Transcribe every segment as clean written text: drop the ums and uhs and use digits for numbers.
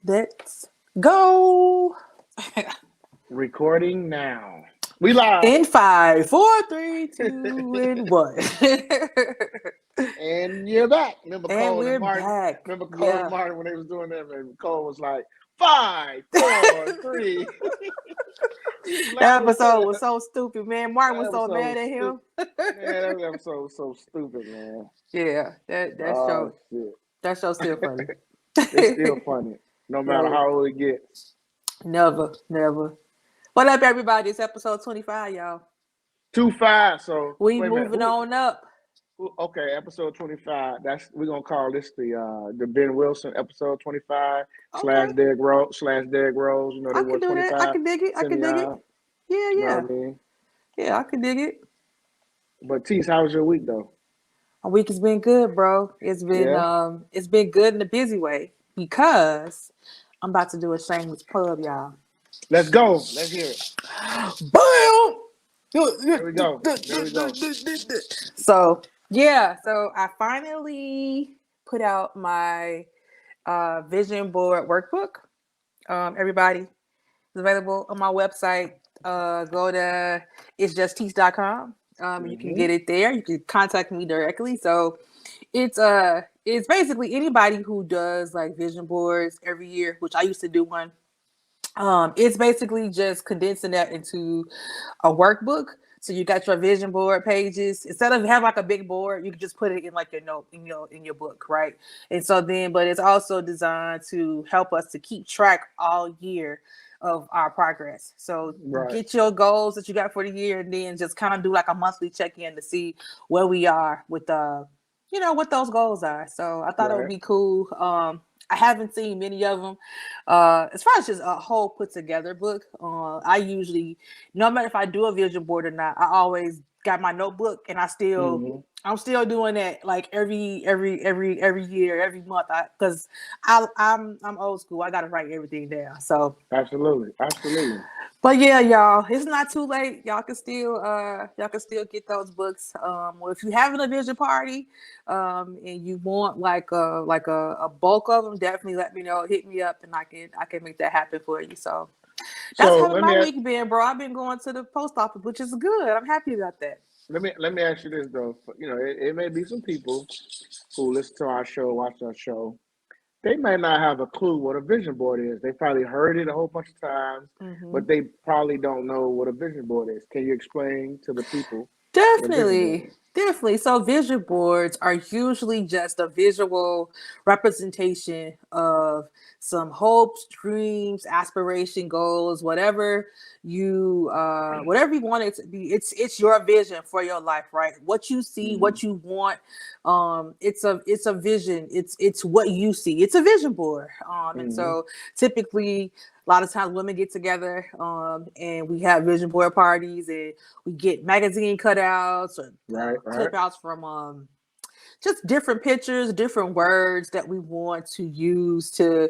Let's go. Recording now. We live. In 5, 4, 3, 2, and 1. And you're back. Remember And Cole we're and Martin? back. Remember Cole and Martin when they was doing that? Man, Cole was like, 5, 4, 3. That episode was so stupid, man. Martin was so mad at him. Man, that episode was so stupid, man. Yeah, that show's still funny. It's still funny, no matter how old it gets. Never. What up, everybody? It's episode 25, y'all. 25. So we moving on up. Okay, episode 25. We're gonna call this the Ben Wilson episode 25 / Derrick Rose. You know, they were 25. I can dig it. Yeah. You know what I mean? Yeah, I can dig it. But Tease, how was your week though? My week has been good, bro. It's been good in a busy way because I'm about to do a shameless plug, y'all. Let's go. Let's hear it. Bam! There we go. So I finally put out my vision board workbook. Everybody, it's available on my website. Go to itsjustteach.com. You can get it there. You can contact me directly. So it's basically anybody who does like vision boards every year, which I used to do one. It's basically just condensing that into a workbook. So you got your vision board pages. Instead of having like a big board, you can just put it in like your note in your book, right? And so but it's also designed to help us to keep track all year of our progress. So get your goals that you got for the year, and then just kind of do like a monthly check-in to see where we are with what those goals are. So I thought it would be cool. I haven't seen many of them. As far as just a whole put together book, I usually, no matter if I do a vision board or not, I always got my notebook, and I'm still doing that like every year, every month. Because I'm old school. I gotta write everything down. So absolutely. But yeah, y'all, it's not too late. Y'all can still get those books. Well, if you're having a vision party, and you want like a bulk of them, definitely let me know. Hit me up, and I can make that happen for you. So that's how my week been, bro. I've been going to the post office, which is good. I'm happy about that. Let me ask you this though. You know, it may be some people who listen to our show, watch our show. They might not have a clue what a vision board is. They probably heard it a whole bunch of times, but they probably don't know what a vision board is. Can you explain to the people? Definitely. So vision boards are usually just a visual representation of some hopes, dreams, aspiration, goals, whatever you want it to be. It's your vision for your life, right? What you see, what you want. It's a vision. It's what you see. It's a vision board. And so typically a lot of times women get together and we have vision board parties, and we get magazine cutouts or clip outs from just different pictures, different words that we want to use to,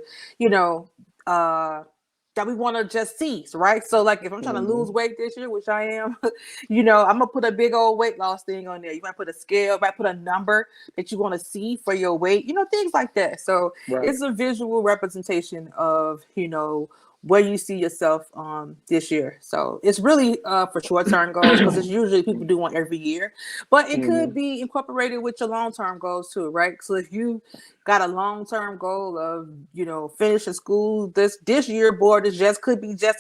that we want to just see, right? So like if I'm trying to lose weight this year, which I am, I'm gonna put a big old weight loss thing on there. You might put a scale, might put a number that you want to see for your weight, things like that. So it's a visual representation of, where you see yourself this year. So it's really for short-term goals, because it's usually people do one every year, but it could be incorporated with your long-term goals too, right? So if you got a long-term goal of, finishing school, this year board could be just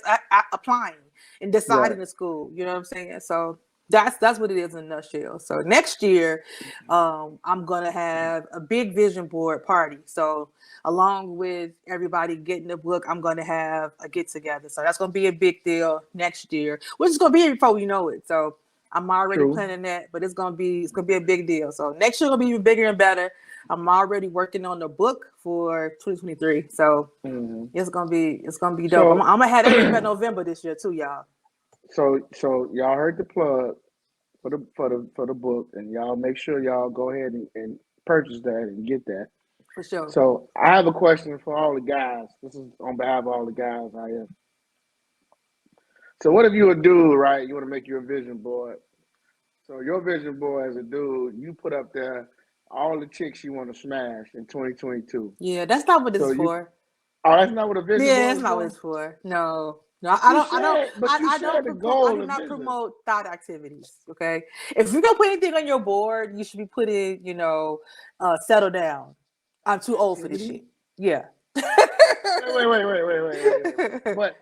applying and deciding to school, you know what I'm saying? So that's what it is in a nutshell. So next year, I'm gonna have a big vision board party. So along with everybody getting the book, I'm gonna have a get together. So that's gonna be a big deal next year, which is gonna be here before we know it. So I'm already planning that, but it's gonna be a big deal. So next year gonna be even bigger and better. I'm already working on the book for 2023. So Mm-hmm. it's gonna be dope. I'm So, gonna have that ready by November this year too, y'all. so y'all heard the plug for the book, and y'all make sure y'all go ahead and purchase that and get that. For sure. So I have a question for all the guys. This is on behalf of all the guys out here. So what if you a dude, right? You want to make your vision board. So your vision board as a dude, you put up there all the chicks you want to smash in 2022. Yeah, that's not what this So is you, for. oh, that's not what a vision Yeah, board that's is not what for. it's for. No, no, I don't. I don't. But you I don't said the propose. I goal do of not vision. promote thought activities. Okay, if you're gonna put anything on your board, you should be putting, settle down. I'm too old for this Activity. shit. Yeah. Wait.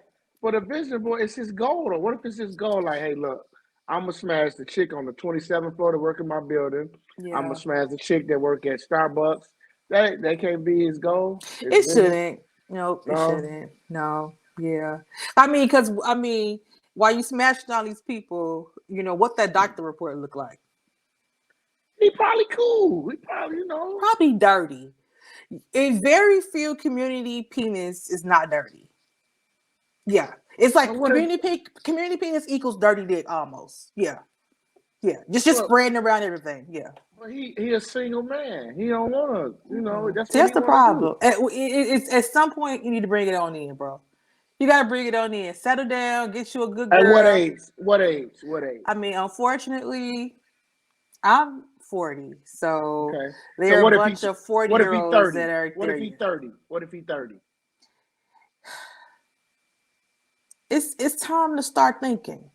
But a vision board, it's his goal. Or what if it's his goal? Like, hey, look, I'm gonna smash the chick on the 27th floor to work in my building. I'm gonna Yeah. smash the chick that work at Starbucks. That can't be his goal. His It vision. shouldn't. Nope, it No, shouldn't. No. Yeah. I mean, while you smashed on these people, what that doctor report look like? he probably cool. He probably. Probably dirty. In very few community penis is not dirty. Yeah. It's But like what if? community penis equals dirty dick almost. Yeah. Yeah. Just But spreading around everything. Yeah. he a single man. He don't wanna. That's See, what that's he the wanna do. problem. It's at some point you need to bring it on in, bro. You gotta bring it on in. Settle down, get you a good At what girl. age? What age? What age? I mean, unfortunately, I'm 40, so Okay. So there are a bunch of 40 what if year he olds 30? that are What there if he yet. 30? What if he 30? It's time to start thinking.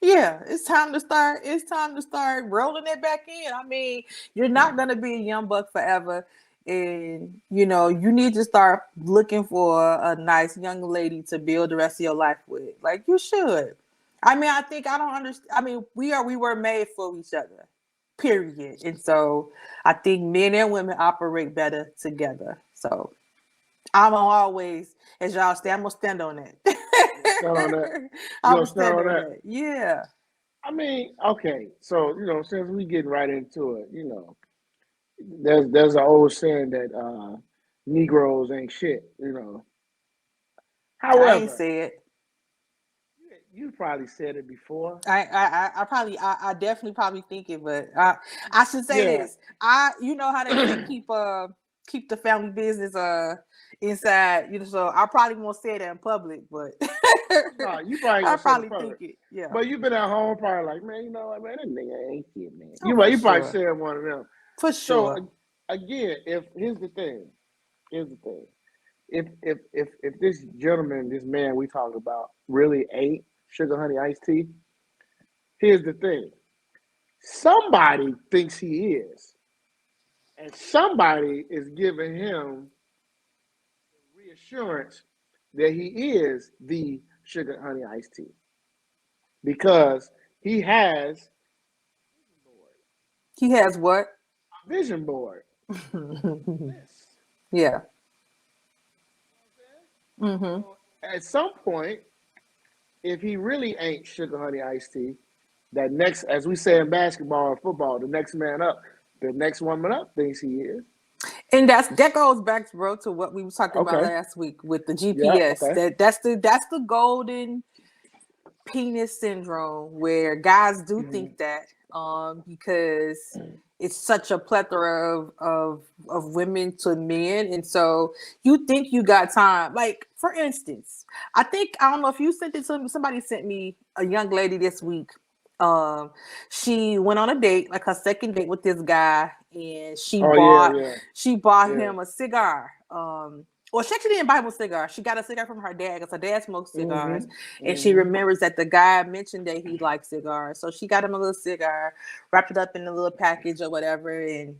Yeah, it's time to start. It's time to start rolling it back in. I mean, you're not gonna be a young buck forever, and you need to start looking for a nice young lady to build the rest of your life with. Like you should. I mean, I don't understand. I mean, we were made for each other, period. And so I think men and women operate better together. So I'm always, as y'all say, I'm gonna stand on that. Stand on that. You I'm gonna gonna stand stand on on that? that. Yeah. I mean, okay. So since we getting right into it, there's an old saying that Negroes ain't shit. I ain't However, say it. you probably said it before. I definitely probably think it, but I should say Yeah. this. You know how they say keep the family business inside. So I probably won't say that in public, but No, you probably I gonna say the probably public. think it. Yeah. But you been at home probably like, man, you know what, man, that nigga ain't shit, man. Oh, You for you probably sure. said one of them. For So sure. again, if here's the thing, if this gentleman, this man we talk about, really ain't sugar honey iced tea, here's the thing: somebody thinks he is, and somebody is giving him reassurance that he is the sugar honey iced tea because he has He has what? a vision board, a list. Yeah. Mm-hmm. So at some point, if he really ain't sugar honey iced tea, that next, as we say in basketball or football, the next man up, the next woman up thinks he is. And that goes back, bro, to what we were talking about Okay. last week with the Yeah. GPS. Okay. That's the golden penis syndrome where guys do think that because it's such a plethora of women to men, and so you think you got time. Like for instance, I don't know if you sent it to me. Somebody sent me a young lady this week. She went on a date, like her second date with this guy, and she Oh bought yeah. she bought Yeah. him a cigar. Well, she actually didn't buy him a cigar. She got a cigar from her dad because her dad smokes cigars, and she remembers that the guy mentioned that he liked cigars. So she got him a little cigar, wrapped it up in a little package or whatever, and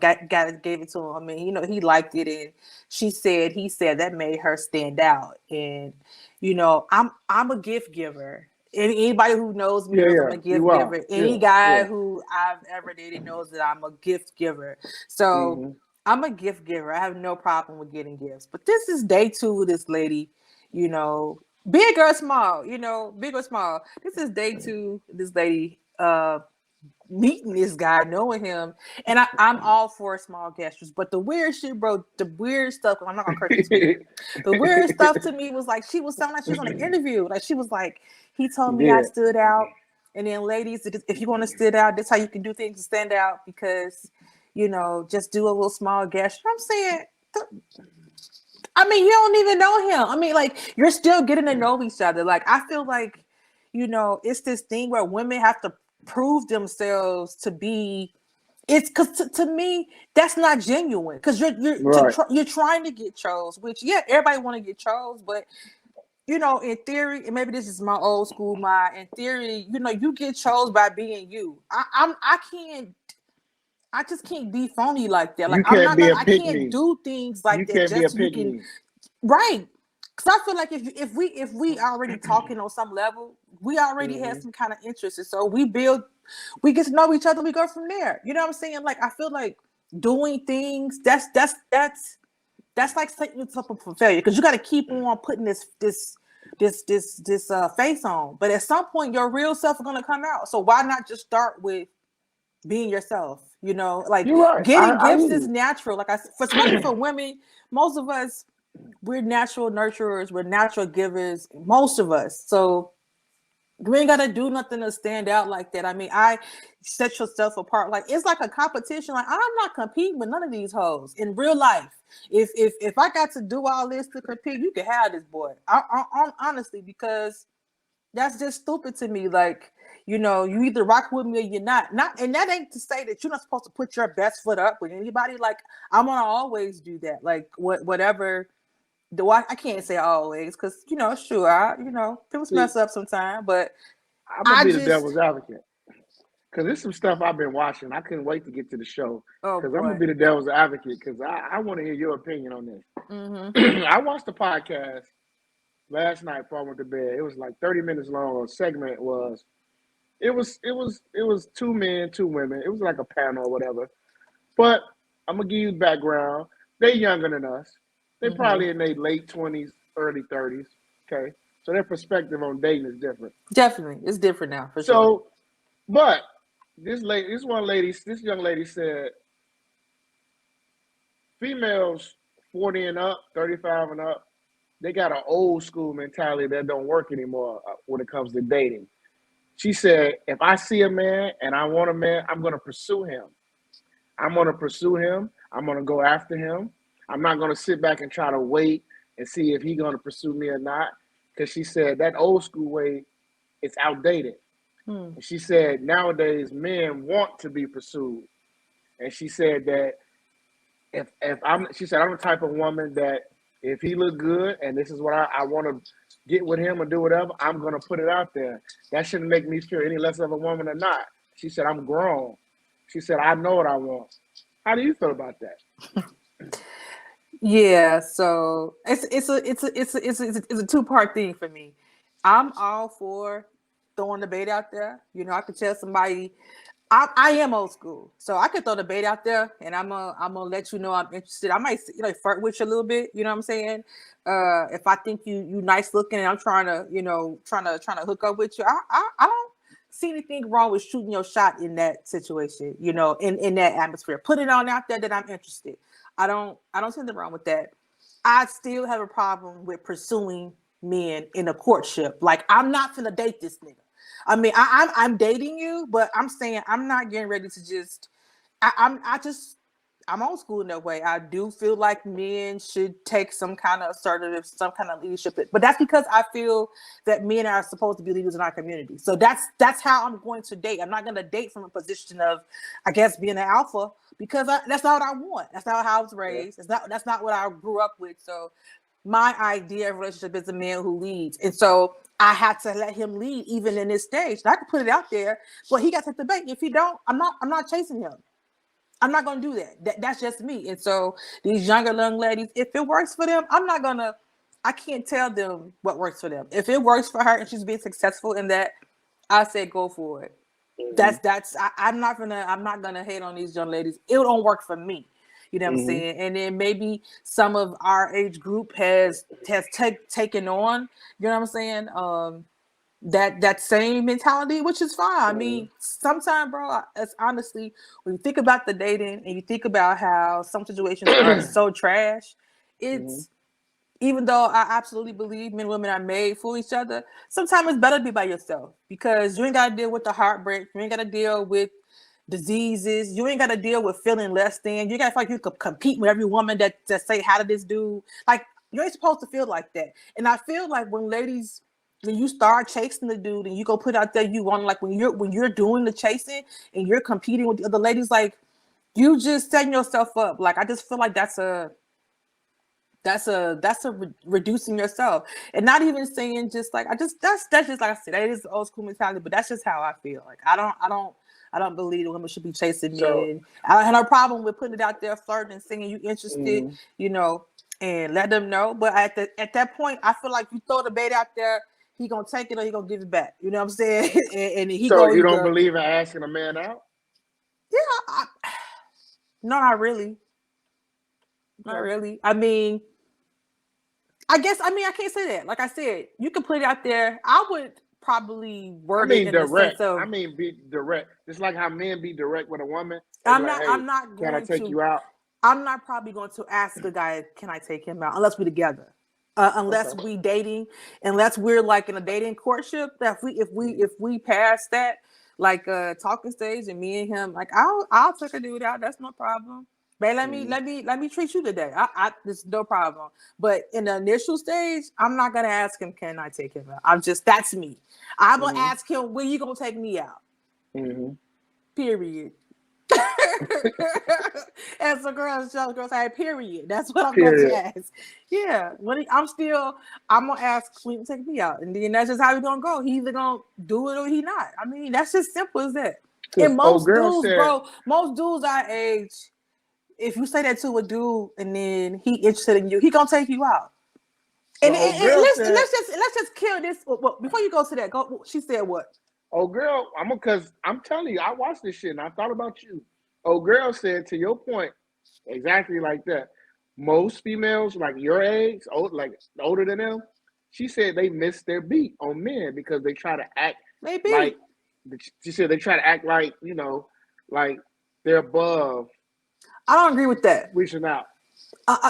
gave it to him. I mean, he liked it, and he said that made her stand out. And I'm a gift giver. Anybody who knows me knows I'm Yeah. a gift You are. giver. Any Yeah. guy Yeah. who I've ever dated knows that I'm a gift giver. So I'm a gift giver. I have no problem with getting gifts. But this is day 2 with this lady, big or small, big or small. This is day 2. This lady meeting this guy, knowing him, and I'm all for small gestures. But the weird shit, bro, the weird stuff. I'm not gonna curse this weird. The weird stuff to me was like she was sounding like she was on an interview. Like she was like, he told me I Yeah. stood out, and then ladies, if you want to stand out, that's how you can do things to stand out because, just do a little small gesture. I'm saying. I mean, you don't even know him. I mean, like, you're still getting to know each other. Like, I feel like, it's this thing where women have to prove themselves to be. It's because to me that's not genuine. Because Right. you're trying to get chose, which everybody want to get chose, but in theory, and maybe this is my old school mind. In theory, you get chose by being you. I just can't be phony like that. Like You can't be a I pick can't me. do things like You that can't be a just so you pick can. me. Right. Because I feel like if we already talking on some level, we already have some kind of interest. And so we get to know each other, we go from there. You know what I'm saying? Like I feel like doing things that's like setting yourself up for failure because you got to keep on putting this face on. But at some point your real self is gonna come out. So why not just start with being yourself, like You're right. getting I gifts hear is you. natural. Like especially for women, most of us, we're natural nurturers, we're natural givers, most of us. So you ain't gotta do nothing to stand out like that. I mean, I set yourself apart. Like it's like a competition. Like I'm not competing with none of these hoes in real life. If I got to do all this to compete, you can have this boy. Honestly, because that's just stupid to me. Like, you either rock with me or you're not. And that ain't to say that you're not supposed to put your best foot up with anybody. Like, I'm gonna always do that. Like, whatever. I can't say always because sure, people See, mess up sometimes, but I'm gonna I be the just, devil's advocate because there's some stuff I've been watching. I couldn't wait to get to the show oh because I'm gonna boy. be the devil's advocate because I want to hear your opinion on this. Mm-hmm. I watched the podcast last night before I went to bed. It was like 30 minutes long. A segment was it was two men, two women. It was like a panel or whatever. But I'm gonna give you background. They younger than us. They Mm-hmm. probably in their late 20s, early 30s. Okay, so their perspective on dating is different. Definitely, it's different now for sure. So, but this young lady said, females 40 and up, 35 and up, they got an old school mentality that don't work anymore when it comes to dating. She said, if I see a man and I want a man, I'm gonna pursue him. I'm gonna pursue him. I'm gonna go after him. I'm not gonna sit back and try to wait and see if he's gonna pursue me or not. Because she said that old school way, it's outdated. Hmm. And she said nowadays men want to be pursued. And she said that she said I'm the type of woman that if he look good and this is what I want to get with him or do whatever, I'm gonna put it out there. That shouldn't make me feel any less of a woman or not. She said I'm grown. She said I know what I want. How do you feel about that? Yeah, so it's a two-part thing for me. I'm all for throwing the bait out there. I could tell somebody I am old school, so I could throw the bait out there, and I'm gonna let you know I'm interested. I might flirt with you a little bit. You know what I'm saying? If I think you nice looking, and I'm trying to trying to hook up with you, I don't see anything wrong with shooting your shot in that situation. In that atmosphere, put it on out there that I'm interested. I don't see anything wrong with that. I still have a problem with pursuing men in a courtship. Like I'm not gonna date this nigga. I mean, I'm dating you, but I'm saying I'm not getting ready to just. I'm old school in that way. I do feel like men should take some kind of assertive, some kind of leadership, but that's because I feel that men are supposed to be leaders in our community. So that's how I'm going to date. I'm not going to date from a position of, I guess, being an alpha because that's not what I want. That's not how I was Yeah. raised. That's not what I grew up with. So my idea of relationship is a man who leads, and so I had to let him lead even in this stage. And I could put it out there, but he got to take the bait. If he don't, I'm not chasing him. I'm not gonna do that. That's just me. And so these younger young ladies, if it works for them, I can't tell them what works for them. If it works for her and she's being successful in that, I say go for it. Mm-hmm. I'm not gonna hate on these young ladies. It don't work for me. You know what I'm Mm-hmm. saying? And then maybe some of our age group has taken on, you know what I'm saying? that same mentality, which is fine. I Mm-hmm. mean, sometimes, bro, it's honestly, when you think about the dating and you think about how some situations are so trash, Mm-hmm. it's, even though I absolutely believe men and women are made for each other, sometimes it's better to be by yourself because you ain't got to deal with the heartbreak. You ain't got to deal with diseases. You ain't got to deal with feeling less than. You got to feel like you could compete with every woman that say hi to this dude. Like, you ain't supposed to feel like that. And I feel like when you start chasing the dude and you go put out there you want, like when you're doing the chasing and you're competing with the other ladies, like you just setting yourself up. Like I just feel like reducing yourself, and not even saying just like that's just like I said, that is old school mentality, but that's just how I feel. Like I don't believe the women should be chasing So, men. I don't have no problem with putting it out there, flirting and saying you interested, mm-hmm. you know, and let them know. But at that point, I feel like you throw the bait out there, he gonna take it or he gonna give it back. You know what I'm saying? And he So go you don't either, believe in asking a man out? yeah, no, not really, not Okay. really. I mean, I guess I mean I can't say that. Like I said, you can put it out there. I would probably I word it mean in the sense direct. I of mean be direct. Just like how men be direct with a woman. They be like, "Hey, I'm not can I going take to you out?" I'm not probably going to ask a guy, can I take him out? Unless we're together. Unless Okay. we dating, unless we're like in a dating courtship, that Mm-hmm. if we pass that like talking stage and me and him, like I'll take a dude out. That's no problem. But Mm-hmm. let me treat you today. There's no problem. But in the initial stage, I'm not gonna ask him, can I take him out? That's me. I'm gonna Mm-hmm. ask him, when you gonna take me out? Mm-hmm. Period. As a girl say, period. That's what I'm going to Period. ask. Yeah, I'm gonna ask Sweet to take me out, and then that's just how we gonna go. He either gonna do it or he not. I mean, that's just simple as that. And Because old girl said, most dudes our age, if you say that to a dude and then he interested in you, he gonna take you out. but And old girl said, let's just kill this. Well, before you go to that, go. She said what? "Old girl, because I'm telling you, I watched this shit and I thought about you." Old girl said, to your point, exactly like that. Most females like your age, old, like older than them, she said they miss their beat on men because they try to act like. Maybe. She said they try to act like like they're above I don't agree with that. reaching out.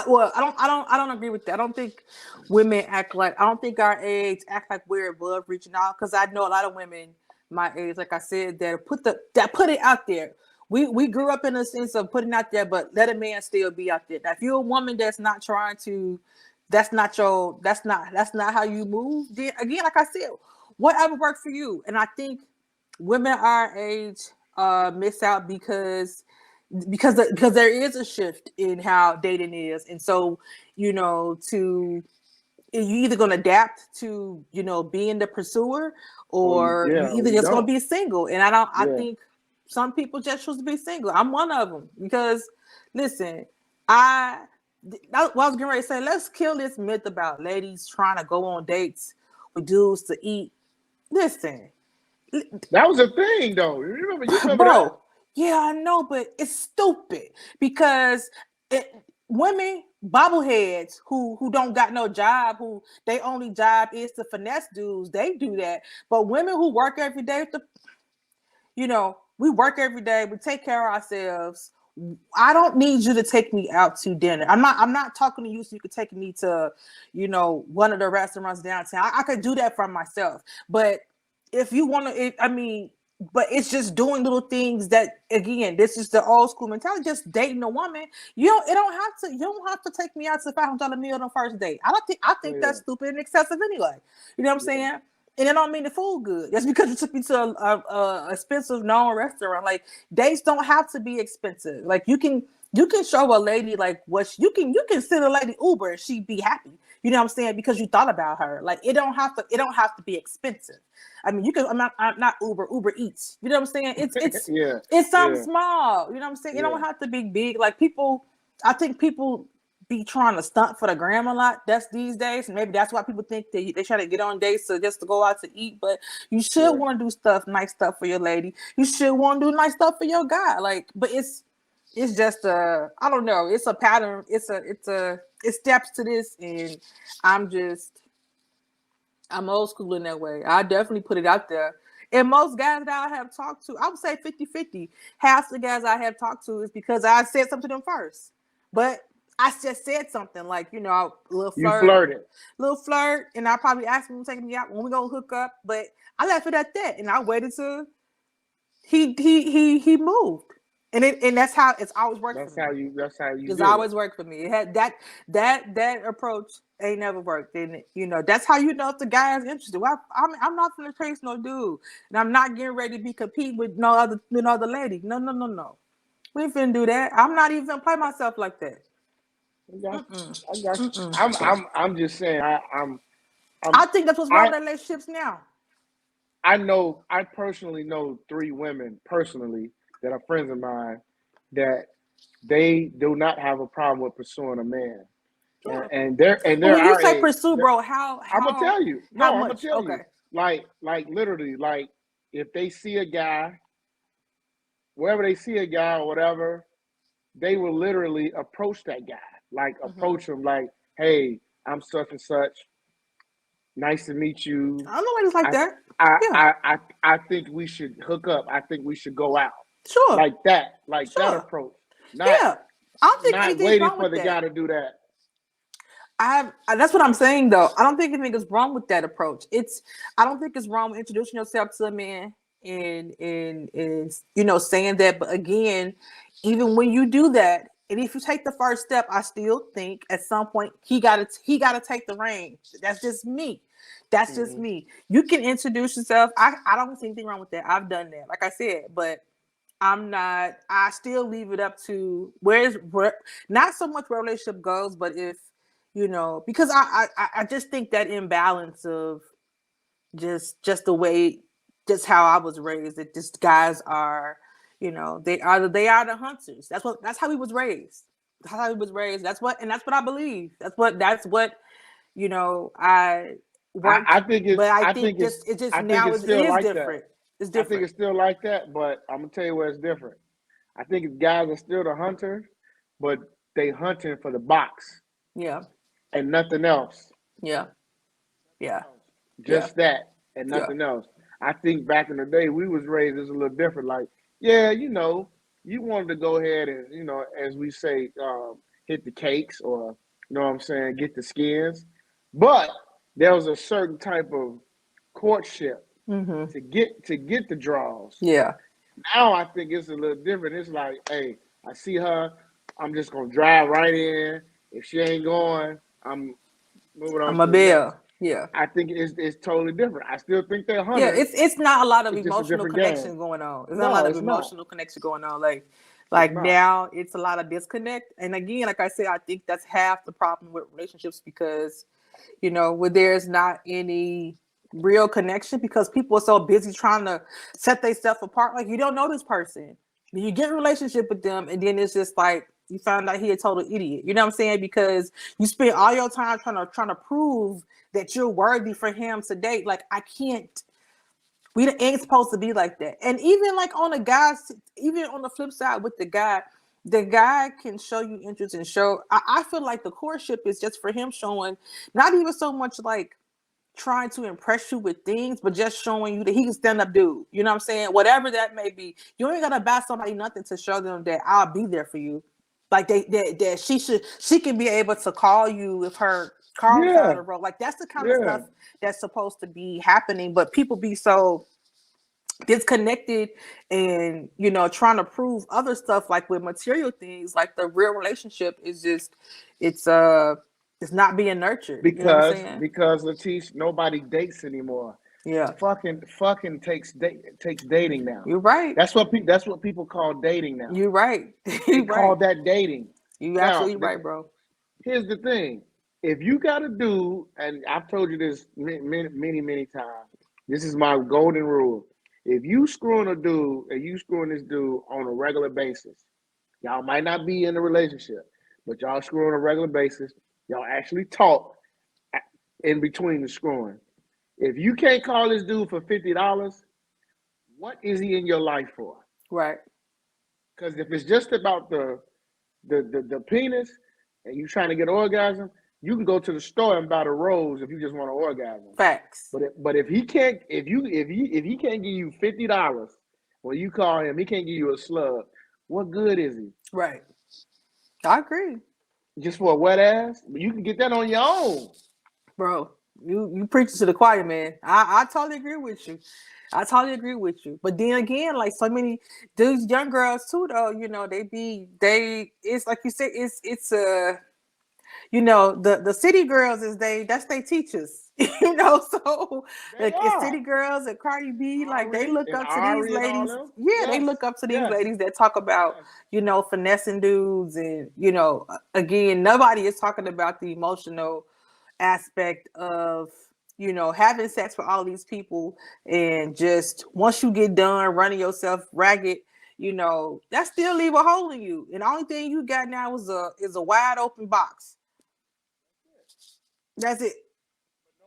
Well, I don't agree with that. I don't think women act like. I don't think our age act like we're above reaching out. Because I know a lot of women my age, like I said, that put it out there. We grew up in a sense of putting out there, but let a man still be out there. Now, if you're a woman that's not trying to, that's not how you move. Then again, like I said, whatever works for you. And I think women our age miss out because there is a shift in how dating is, and so to you either going to adapt to being the pursuer, or you either Or you just going to don't. be single. And I Yeah. think some people just choose to be single. I'm one of them because listen, I what I was getting ready to say, let's kill this myth about ladies trying to go on dates with dudes to eat. Listen, That was a thing though. You remember that? bro, yeah, I know, but it's stupid because women bobbleheads who don't got no job, who they only job is to finesse dudes, they do that. But women who work every day, we work every day, we take care of ourselves. I don't need you to take me out to dinner. I'm not talking to you so you could take me to, one of the restaurants downtown. I could do that for myself. But if you want to, I mean, but it's just doing little things that, again, this is the old school mentality. Just dating a woman, you don't have to take me out to $500 meal on the first date. I think Yeah. that's stupid and excessive anyway. You know what I'm Yeah. saying? And it don't mean the food good. That's because you took me to a expensive known restaurant. Like, dates don't have to be expensive. Like, you can show a lady like you can send a lady Uber and she be happy. You know what I'm saying? Because you thought about her. Like, it don't have to be expensive. I mean, you can I'm not Uber Eats. You know what I'm saying? Yeah. It's something Yeah. small. You know what I'm saying? It don't Yeah. have to be big. Like, I think people be trying to stunt for the gram a lot. That's these days. And maybe that's why people think they try to get on dates just to go out to eat. But you should Yeah. want to do nice stuff for your lady. You should want to do nice stuff for your guy. Like, but it's just I don't know. It's a pattern. It steps to this, and I'm just I'm old school in that way. I definitely put it out there. And most guys that I have talked to, I would say 50-50. Half the guys I have talked to is because I said something to them first. But I just said something like, you know, a You flirted. little flirt, and I probably asked him to take me out when we gonna hook up. But I left it at that, and I waited till he moved, and that's how it's always worked for me. That's how you It's did it. always worked for me. It had that approach ain't never worked, and you know that's how you know if the guy is interested. Well, I'm not gonna chase no dude, and I'm not getting ready to be competing with no other lady. No, no, no, no. We ain't finna do that. I'm not even play myself like that. I got Mm-mm. you. I got you. Mm-mm. I'm just saying. I think that's what's wrong I with relationships now. I know. I personally know 3 women personally that are friends of mine that they do not have a problem with pursuing a man, Sure. and But they're when you our say age. pursue, bro, I'm gonna tell you. how No, I'm gonna much? tell Okay. you. Like literally, like if they see a guy, wherever they see a guy or whatever, they will literally approach that guy. Like Mm-hmm. approach him, like, "Hey, I'm such and such. Nice to meet you. I know ladies like I, that. I, Yeah. I, I, I think we should hook up. I think we should go out." Sure. Like that Sure. approach. Not, Yeah. I don't think not anything's waiting wrong for with the that. guy to do that. That's what I'm saying though. I don't think anything is wrong with that approach. I don't think it's wrong with introducing yourself to a man and you know saying that. But again, even when you do that, and if you take the first step, I still think at some point he gotta take the reins. That's just me. That's just Mm-hmm. me. You can introduce yourself. I don't see anything wrong with that. I've done that, like I said, but I'm not. I still leave it up to where not so much where relationship goes, but if you know, because I just think that imbalance of just the way, just how I was raised, that just guys are, you know, they are the hunters. That's how he was raised. That's how he was raised. That's what I believe. That's what you know I worked, I think but it's I I think think it's just I think now it's it still is like that. different. It's I think different. it's still like that, but I'm gonna tell you where it's different. I think guys are still the hunters, but they hunting for the box Yeah. and nothing else. Yeah. Yeah. Yeah. Just that and Yeah. nothing else. I think back in the day we was raised as a little different. Like, yeah, you wanted to go ahead and as we say, hit the cakes or what I'm saying, get the skins, but there was a certain type of courtship Mm-hmm. to get the draws. Yeah. Now I think it's a little different. It's like, hey, I see her, I'm just gonna drive right in. If she ain't going, I'm moving on I'm to a the next. bill. Yeah. I think it's totally different. I still think they're Yeah. hunters. It's not a lot of It's just a emotional different connection game. going on. There's not a lot No, of it's not. emotional connection going on. It's Like not. now it's a lot of disconnect. And again, like I said, I think that's half the problem with relationships because, you know, where there's not any real connection because people are so busy trying to set themselves apart. Like you don't know this person. Then you get in a relationship with them and then it's just like you found out he a total idiot. You know what I'm saying? Because you spend all your time trying to prove that you're worthy for him to date. Like I can't. We ain't supposed to be like that. And even like on the guys, even on the flip side with the guy can show you interest and show. I feel like the courtship is just for him showing, not even so much like trying to impress you with things, but just showing you that he can stand up dude. You know what I'm saying? Whatever that may be. You ain't gotta buy somebody nothing to show them that I'll be there for you. Like that she can be able to call you if her car was out of Yeah, the road. Like that's the kind of yeah. stuff that's supposed to be happening. But people be so disconnected and you know trying to prove other stuff like with material things. Like the real relationship is just it's it's not being nurtured. You know what I'm saying? Because Latish, nobody dates anymore. Yeah. Fucking takes dating now. You're right. That's what people call dating now. You're right. They You're call right. that dating. You Now, absolutely right, bro. here's the thing: if you got to do, and I've told you this many times, this is my golden rule. If you screwing a dude and you screwing this dude on a regular basis, y'all might not be in a relationship, but y'all screw on a regular basis. Y'all actually talk in between the screwing. If you can't call this dude for $50, what is he in your life for? Right. Because if it's just about the penis and you trying to get orgasm, You can go to the store and buy the rose if you just want an orgasm. Facts. But if he can't if he can't give you $50 when you call him, he can't give you a slug. What good is he? Right. I agree. Just for a wet ass? You can get that on your own. Bro, you preaching to the choir, man. I totally agree with you. I totally agree with you. But then again, like so many these young girls too, though, you know, it's like you said, it's a the city girls that's they teachers, so They like it's are. city girls and Cardi B, like they Ari look and up to these Ari and all ladies. them. Yeah, they Yes. look up to these Yes. ladies that talk about, Yes. finessing dudes and, again, nobody is talking about the emotional aspect of, having sex with all these people and just once you get done running yourself ragged, that still leave a hole in you. And the only thing you got now is a wide open box. That's it.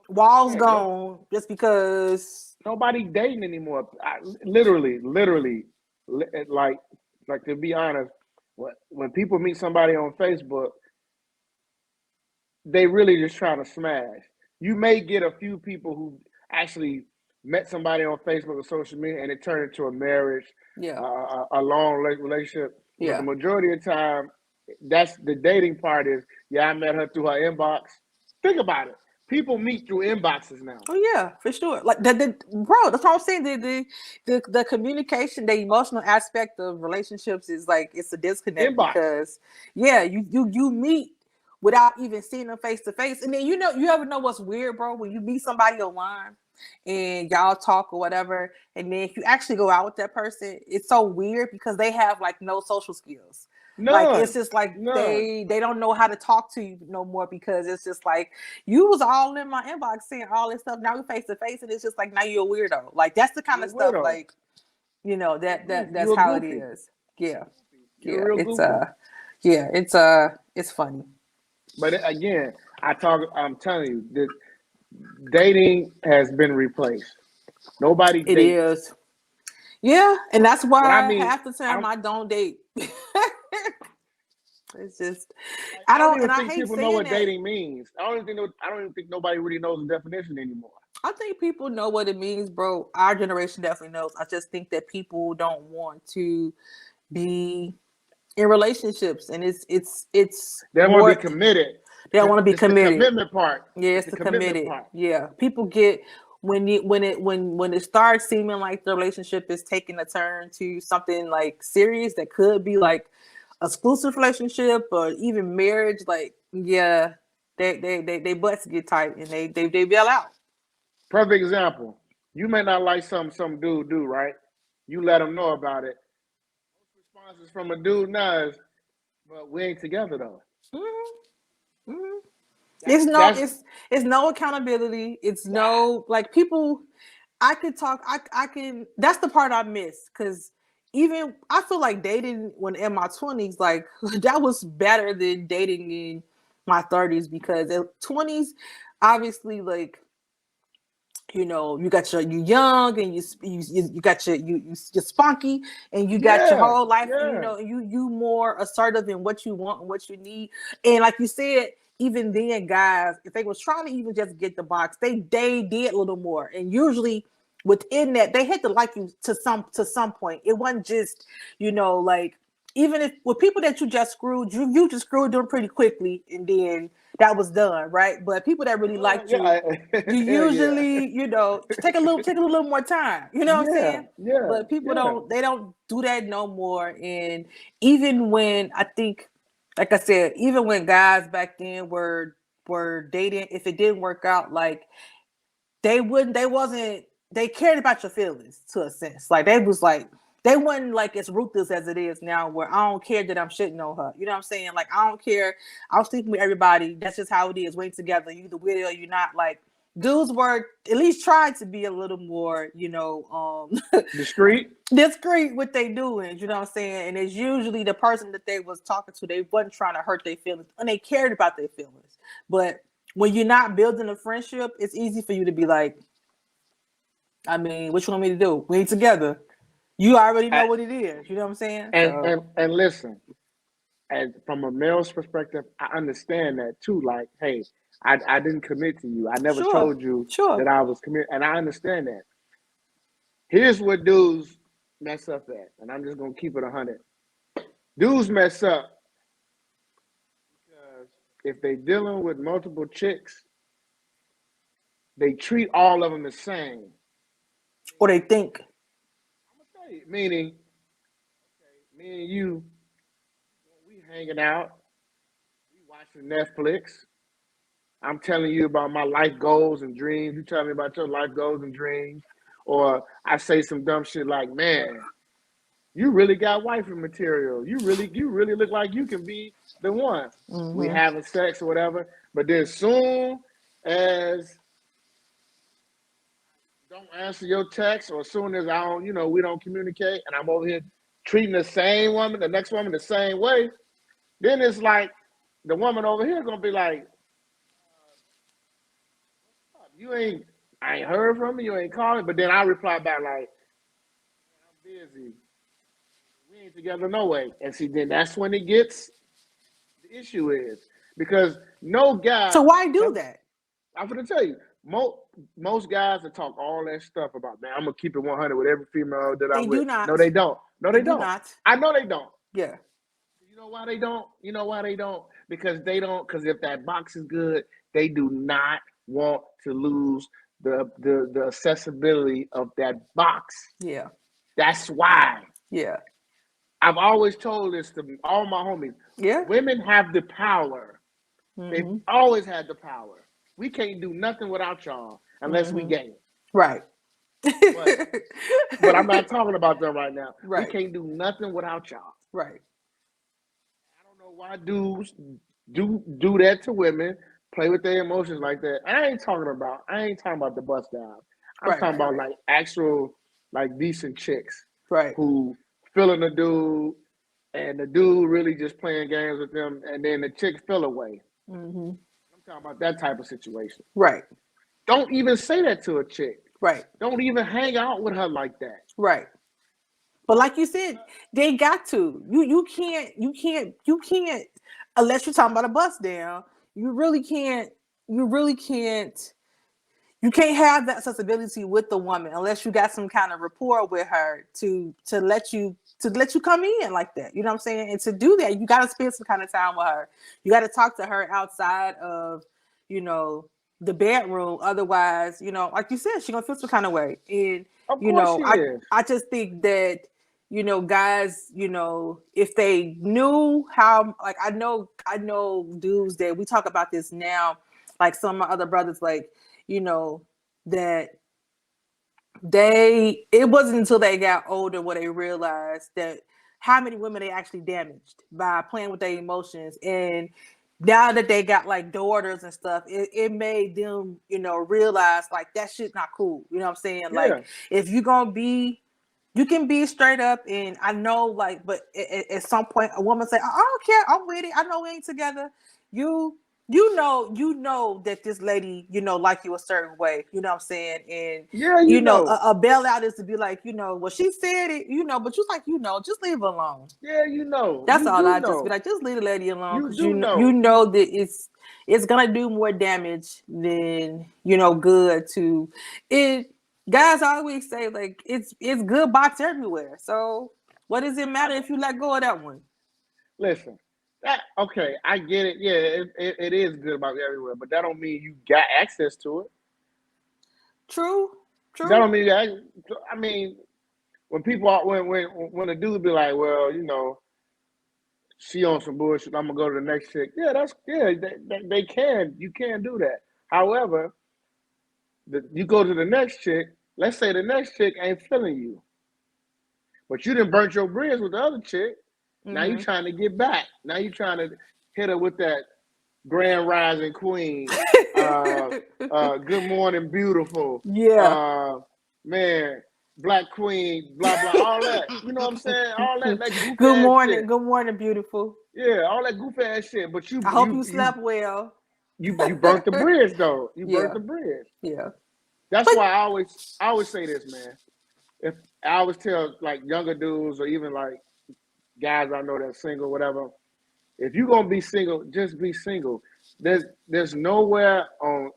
Walls Hey, no, gone just because. nobody dating anymore. Literally, like, to be honest, when people meet somebody on Facebook, they really just trying to smash. You may get a few people who actually met somebody on Facebook or social media and it turned into a marriage, Yeah. a long relationship. But the Yeah. majority of the time, that's the dating part is, yeah, I met her through her inbox. Think about it. People meet through inboxes now. Oh yeah, for sure. Like bro, that's what I'm saying. The communication, the emotional aspect of relationships is like it's a disconnect Inbox. because yeah, you meet without even seeing them face to face, and then you ever know what's weird, bro? When you meet somebody online and y'all talk or whatever, and then if you actually go out with that person, it's so weird because they have like no social skills. Like it's None. just like None. they don't know how to talk to you no more because it's just like you was all in my inbox saying all this stuff. Now we face to face, and it's just like now you're a weirdo. Like that's the kind You're of a stuff weirdo. like that's You're a how it goofy. is. Yeah, You're yeah. a real goofy. It's funny. But again, I'm telling you, that dating has been replaced. Nobody It dates. is. Yeah, and that's But I why mean, half the time I'm I don't date. It's just like, I I don't don't, even and I think hate people know saying what that. dating means. I don't even think nobody really knows the definition anymore. I think people know what it means, bro. Our generation definitely knows. I just think that people don't want to be in relationships, and it's They don't want to more. be committed. They don't want to be It's the committed. commitment part. Yeah, It's it's the the commitment committed. part. Yeah, people get when it starts seeming like the relationship is taking a turn to something like serious that could be like exclusive relationship or even marriage. Like, yeah, they butts get tight and they bail out. Perfect example. You may not like some dude do, right? You let him know about it. Responses from a dude now is, but we ain't together though. Mm-hmm. Mm-hmm. That's that's It's no accountability. It's ah, no like people. I could talk. I can. That's the part I miss because even I feel like dating when in my 20s, like that was better than dating in my 30s because in 20s, obviously, like you got you young and you got you're spunky and you got your yeah, whole life and yeah. you more assertive in what you want and what you need. And like you said, even then guys, if they was trying to even just get the box, they did a little more. And usually within that they had to like you to some point. It wasn't just like even if with people that you just screwed, you just screwed them pretty quickly and then that was done, right? But people that really liked you, Yeah, you yeah, usually, take a little more time. You know what I'm yeah, saying? yeah, But people yeah. don't do that no more. And even when I think, like I said, even when guys back then were dating, if it didn't work out, like they cared about your feelings to a sense. Like they wasn't like as ruthless as it is now where I don't care that I'm shitting on her. You know what I'm saying? Like I don't care. I was sleeping with everybody. That's just how it is. We're together. You either with it or you're not. Like dudes were at least trying to be a little more, Discreet. discreet what they doing, you know what I'm saying? And it's usually the person that they was talking to, they wasn't trying to hurt their feelings and they cared about their feelings. But when you're not building a friendship, it's easy for you to be like, I mean, what you want me to do? We ain't together. You already know I, what it is. You know what I'm saying? and So and and listen. And from a male's perspective, I understand that too. Like, hey, I didn't commit to you. I never Sure. told you Sure. that I was committed, and I understand that. Here's what dudes mess up at, and I'm just gonna keep it 100. Dudes mess up because if they dealing with multiple chicks, they treat all of them the same. Or they think. I'm gonna tell you, meaning, me and you, we hanging out, we watching Netflix. I'm telling you about my life goals and dreams. You tell me about your life goals and dreams, or I say some dumb shit like, "Man, you really got wifey material. You really look like you can be the one." We Mm-hmm. having sex or whatever, but then soon as don't answer your text, or as soon as I don't, we don't communicate, and I'm over here treating the same woman, the next woman, the same way, then it's like the woman over here gonna be like, "You ain't, I ain't heard from you. You ain't calling." But then I reply back like, "I'm busy. We ain't together no way." And see, then that's when it gets the issue is because no guy. So why do that? I'm gonna tell you, most guys that talk all that stuff about, man, I'm gonna keep it 100 with every female that They I'm do with. No, not. they don't. No, They they do don't. not. I know they don't. Yeah. You know why they don't? You know why they don't? Because they don't. Because if that box is good, they do not want to lose the accessibility of that box. Yeah. That's why. Yeah. I've always told this to all my homies. Yeah. Women have the power. They've Mm-hmm. always had the power. We can't do nothing without y'all unless we Mm-hmm. gay. Right. But but I'm not talking about them right now. We Right. can't do nothing without y'all. Right. I don't know why dudes do that to women, play with their emotions like that. I ain't talking about the bust down. I'm Right. talking Right. about like actual like decent chicks Right. who feeling the dude and the dude really just playing games with them and then the chick fell away. Mm-hmm. I'm talking about that type of situation. Right. Don't even say that to a chick. Right. Don't even hang out with her like that. Right. But like you said, they got to. You can't unless you're talking about a bust down. You really can't. You really can't. You can't have that accessibility with the woman unless you got some kind of rapport with her to let you come in like that. You know what I'm saying? And to do that, you got to spend some kind of time with her. You got to talk to her outside of, you know, the bedroom. Otherwise, like you said, she's gonna feel some kind of way. And Of course she I is. I just think that guys, if they knew how, like, I know dudes that we talk about this now, like some of my other brothers, like, you know, that it wasn't until they got older where they realized that how many women they actually damaged by playing with their emotions. And now that they got like daughters and stuff, it made them, realize like that shit not cool. You know what I'm saying? Yeah. Like, if you're gonna be, you can be straight up, and I know, like, but at some point a woman say, I don't care, I'm with it, I know we ain't together. You know that this lady, like you a certain way, you know what I'm saying? And Yeah, you know. a bailout is to be like, well, she said it, but you like, just leave her alone. Yeah, you know. That's You all. do I just be know. like, just leave the lady alone, You because do you know. know that it's gonna do more damage than good to it. Guys always say, like, it's good box everywhere. So what does it matter if you let go of that one? Listen. That okay, I get it. Yeah, it is good about everywhere, but that don't mean you got access to it. True, That true. don't mean that. I mean, when people when a dude be like, well, she on some bullshit, I'm gonna go to the next chick. Yeah, they can. You can do that. However, you go to the next chick. Let's say the next chick ain't feeling you, but you didn't burnt your bridge with the other chick. Now you Mm-hmm. trying to get back. Now you trying to hit her with that grand rising queen. Uh, good morning, beautiful. Yeah. Uh, man, black queen. Blah blah. All that. You know what I'm saying? All that goofy Good ass morning. shit. Good morning, beautiful. Yeah, all that goofy ass shit. But I hope you slept well. you burnt the bridge though. You burnt Yeah. the bridge. Yeah. That's But why I always say this, man. If I always tell like younger dudes or even like guys I know that's single, whatever, If you're gonna be single, just be single. There's nowhere on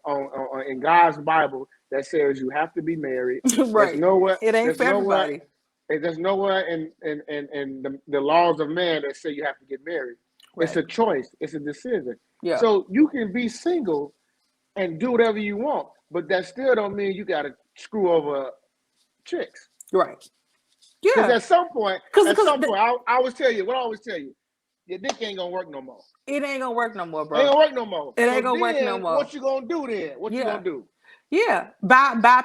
in God's Bible that says you have to be married. There's Right. nowhere. It ain't There's for nowhere. everybody. There's nowhere in the laws of man that say you have to get married. It's Right. a choice. It's a decision. Yeah. So you can be single and do whatever you want, but that still don't mean you got to screw over chicks. Right. Because Yeah. at some point, I always tell you what I always tell you. Your dick ain't gonna work no more. it ain't gonna work no more, Ain't bro. gonna work no more. It ain't So gonna work no then, more. what you gonna do then? What you Yeah. gonna do? Yeah,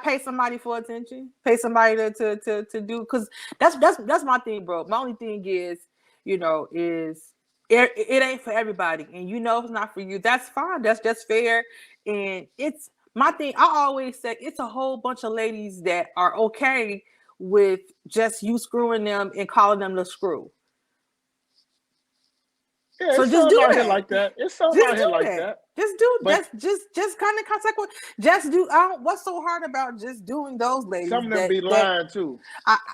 pay somebody for attention, pay somebody to do, because that's my thing, bro. My only thing is, is it ain't for everybody, and if it's not for you, that's fine. That's fair, and it's my thing. I always say it's a whole bunch of ladies that are okay with just you screwing them and calling them the screw. Yeah, So it's just something do out here that. like that. It's something Just out here do like that. that. Just do But just kind of contact with. Just do. I don't, what's so hard about just doing those ladies some of them that be that lying too.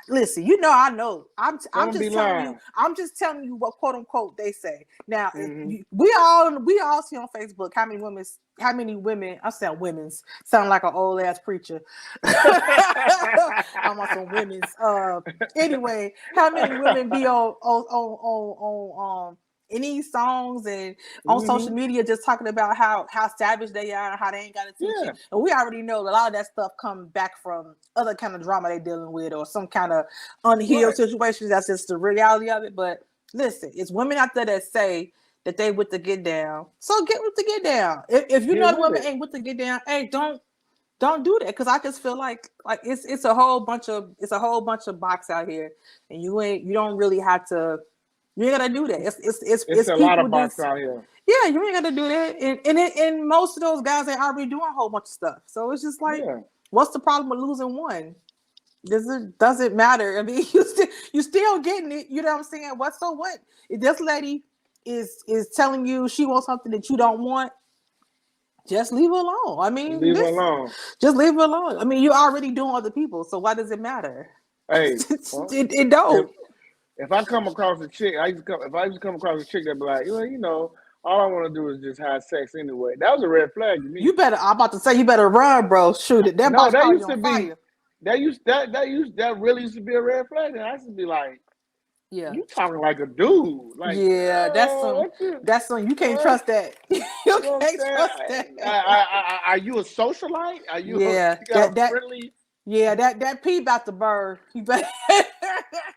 listen, I know. Some I'm of them be just telling you. lying. I'm just telling you what quote unquote they say. Now, Mm-hmm. we all see on Facebook how many women. I sound women's sound like an old ass preacher. I'm on some women's. Anyway, how many women be on any songs and on social Mm-hmm. media just talking about how savage they are and how they ain't got attention. Yeah, And we already know that a lot of that stuff comes back from other kind of drama they dealing with or some kind of unhealed right. situations. That's just the reality of it. But listen, it's women out there that say that they with the get down. So get with the get down. If you Get know the with woman it. ain't with the get down, hey, don't do that, because I just feel like it's a whole bunch of box out here, and you don't really have to. You ain't gotta do that. It's It's a lot people of box just out here. yeah. You ain't gotta do that, and most of those guys they already doing a whole bunch of stuff. So it's just like, Yeah, what's the problem with losing one? Doesn't matter. I mean, you still getting it. You know what I'm saying? What? If this lady is telling you she wants something that you don't want, just leave her alone. I mean, leave it listen, alone. just leave her alone. I mean, you're already doing other people, so why does it matter? Hey, well, It if don't. if I come across a chick, if I used to come across a chick that be like, all I want to do is just have sex anyway. That was a red flag to me. You better. I'm about to say you better run, bro. Shoot it. That No, box that caught you used on to be fire. that really used to be a red flag. And I used to be like, Yeah. you talking like a dude, like, Yeah, what you, that's some you can't what, trust that. You you know what I'm can't saying? trust that. Are you a socialite? Yeah, You got a friendly? that pee about to burn. You better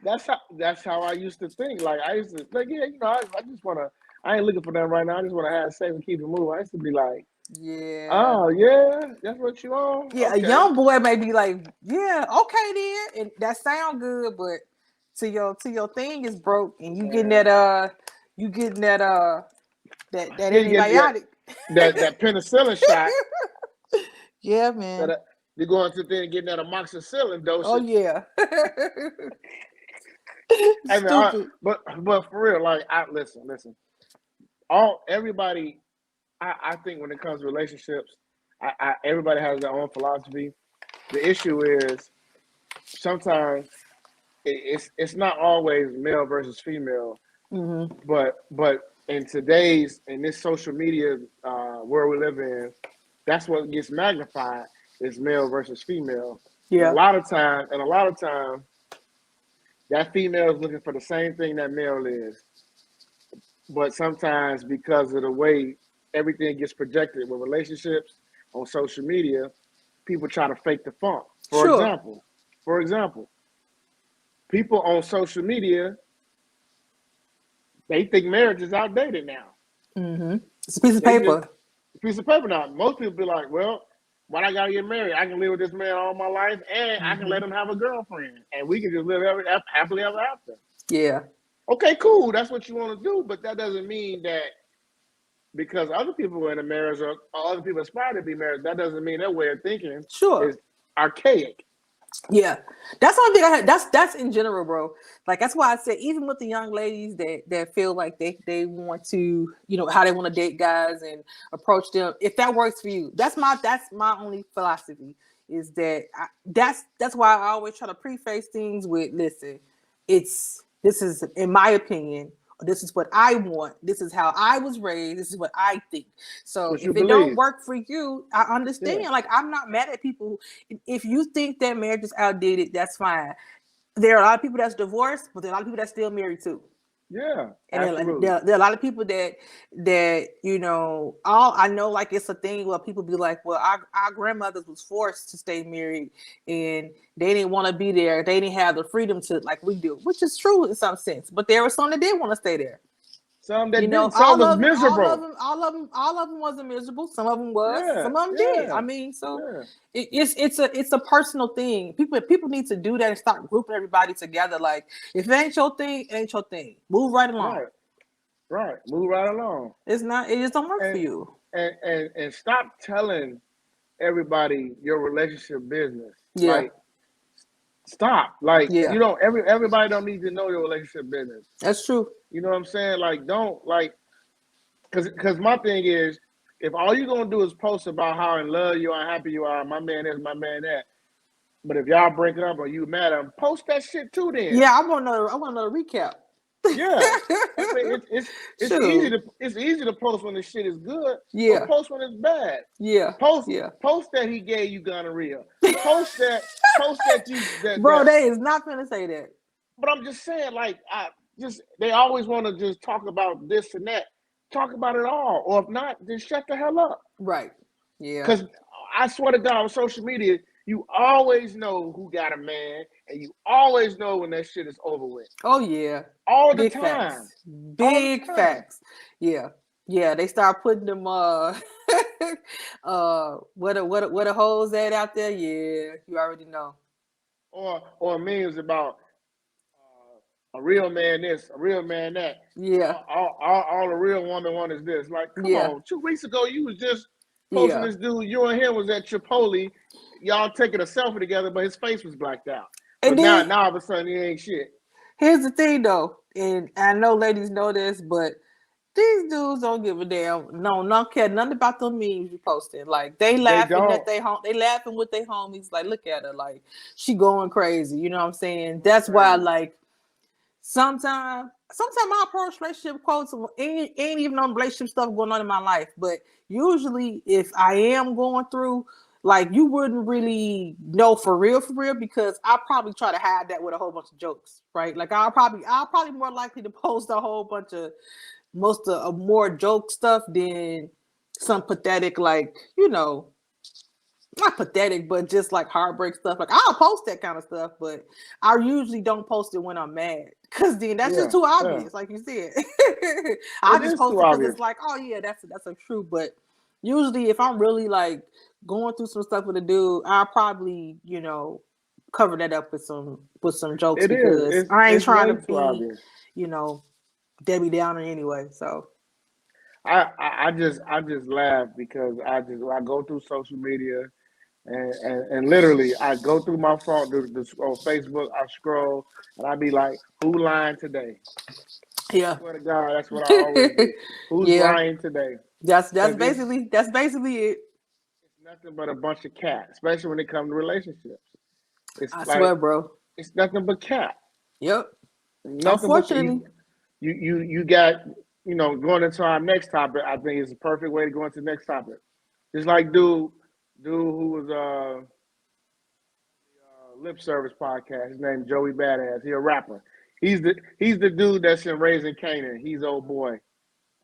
That's how I used to think. Like I used to like, yeah, I just wanna. I ain't looking for them right now. I just want to have sex and keep it moving. I used to be like, Yeah. oh yeah, that's what you on? Yeah, a Okay. young boy may be like, yeah, okay then. And that sound good, but till your thing is broke and Man. you getting that Yeah, you get antibiotic. that penicillin shot. Yeah, That man. you're going to then getting that amoxicillin Oh dosage. yeah. I mean, Stupid. but for real, like I listen. All everybody, I think when it comes to relationships, everybody has their own philosophy. The issue is sometimes it's not always male versus female, Mm-hmm. but in this social media world we live in, that's what gets magnified is male versus female. And Yeah. a lot of time, that female is looking for the same thing that male is. But sometimes because of the way everything gets projected with relationships on social media, people try to fake the funk. Sure. For example, people on social media, they think marriage is outdated now. Mm-hmm. It's a piece of They can just paper. a piece of paper now. Most people be like, well, why I gotta get married? I can live with this man all my life, and I can Mm-hmm. let him have a girlfriend, and we can just live happily ever after. Yeah. Okay, cool. That's what you want to do, but that doesn't mean that because other people are in a marriage or other people aspire to be married, that doesn't mean their way of thinking Sure. is archaic. Yeah, that's one thing I had. That's in general, bro. Like that's why I said even with the young ladies that feel like they want to, how they want to date guys and approach them. If that works for you, that's my only philosophy. Is that that's why I always try to preface things with, listen, this is in my opinion This is what I want. This is how I was raised. This is what I think. So What you if it don't believe. work for you, I understand. Yeah. Like, I'm not mad at people. If you think that marriage is outdated, that's fine. There are a lot of people that's divorced, but there are a lot of people that's still married too. Yeah, And absolutely. there are a lot of people that all I know, like, it's a thing where people be like, well, our grandmothers was forced to stay married and they didn't want to be there. They didn't have the freedom to, like we do, which is true in some sense. But there were some that did want to stay there. Some that didn't. Some was miserable. All of them wasn't miserable. Some of them was. Yeah, Some of them did. I yeah, mean, so yeah. it's a personal thing. People need to do that and start grouping everybody together. Like, if it ain't your thing, it ain't your thing. Move right along. Right, right. Move right along. It's not. It just don't work for And you. and stop telling everybody your relationship business. Yeah. Like, stop. Like, Yeah. you don't. Everybody don't need to know your relationship business. That's true. You know what I'm saying? Like, don't like. Because my thing is, if all you're gonna do is post about how in love you are, happy you are, my man is, my man that. But if y'all break it up or you mad at him, post that shit too. Then Yeah, I want another recap. yeah, I mean Sure. it's easy to post when the shit is good, or Yeah. post when it's bad. Yeah. Post Yeah. post that he gave you gonorrhea. Post that you that Bro, that. they is not gonna say that. But I'm just saying, like, they always want to just talk about this and that. Talk about it all, or if not, then shut the hell up. Right. Yeah. Because I swear to God, on social media, you always know who got a man, and you always know when that shit is over with. Oh yeah. All the Big time. facts. All the Big time. facts. Yeah. Yeah. They start putting them what a hoes at out there. Yeah. You already know. Or memes about a real man this, a real man that. Yeah. All a real woman want is this. Like, come Yeah. on. 2 weeks ago, you was just posting Yeah. this dude. You and him was at Chipotle. Y'all taking a selfie together, but his face was blacked out. And But then now all of a sudden, he ain't shit. here's the thing though, and I know ladies know this, but these dudes don't give a damn. No, don't care nothing about them memes you posting. Like, they They laughing at don't. they home. They laughing with their homies. Like, look at her. Like, she going crazy. You know what I'm saying? Going That's why, crazy. like, sometimes I approach relationship quotes. Ain't even on relationship stuff going on in my life. But usually, if I am going through, like, you wouldn't really know for real, because I probably try to hide that with a whole bunch of jokes, right? Like, I'll probably more likely to post a whole bunch of most of more joke stuff than some pathetic, like, not pathetic, but just like heartbreak stuff. Like, I'll post that kind of stuff, but I usually don't post it when I'm mad, because then that's just Yeah, too yeah. obvious, like you said. I It just is post too it because obvious. it's like, oh yeah, that's a true. But usually, if I'm really like going through some stuff with a dude, I'll probably cover that up with some jokes, It is. because I ain't It's trying way to too be obvious. you know Debbie Downer anyway. So I just laugh because I go through social media and literally I go through my phone on Facebook, I scroll and I be like, who lying today? I yeah. swear to God, that's what I always do. Who's Yeah, lying today? that's Because basically it. it's nothing but a bunch of cat, especially when it comes to relationships. It's I like swear, bro. it's nothing but cat. Yep. Nothing but Unfortunately. you got going into our next topic. I think it's a perfect way to go into the next topic. Just like dude who was lip service podcast. His name Joey Badass. He a rapper. He's the dude that's in Raising Canaan. He's old boy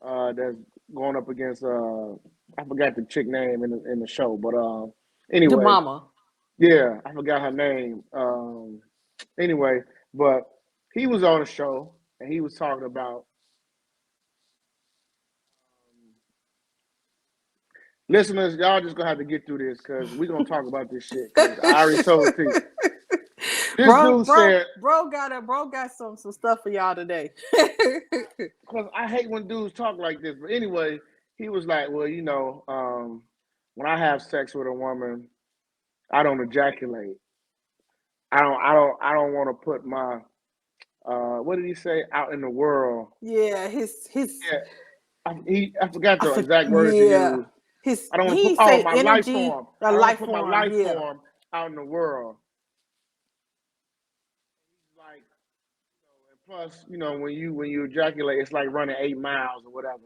that's going up against I forgot the chick name in the show, but The anyway, mama. yeah, I forgot her name. Anyway, but he was on the show and he was talking about listeners, y'all just gonna have to get through this because we're gonna talk about this shit. Because I already told T. This bro, dude bro, said, bro got some stuff for y'all today. because I hate when dudes talk like this. But anyway, he was like, well, when I have sex with a woman, I don't ejaculate. I don't want to put my what did he say out in the world? Yeah, his Yeah, I forgot the exact words he yeah. used. His I don't want to he put oh say my life energy, form. a I don't want life to put my form, life yeah. form out in the world. Like us, when you ejaculate, it's like running 8 miles or whatever.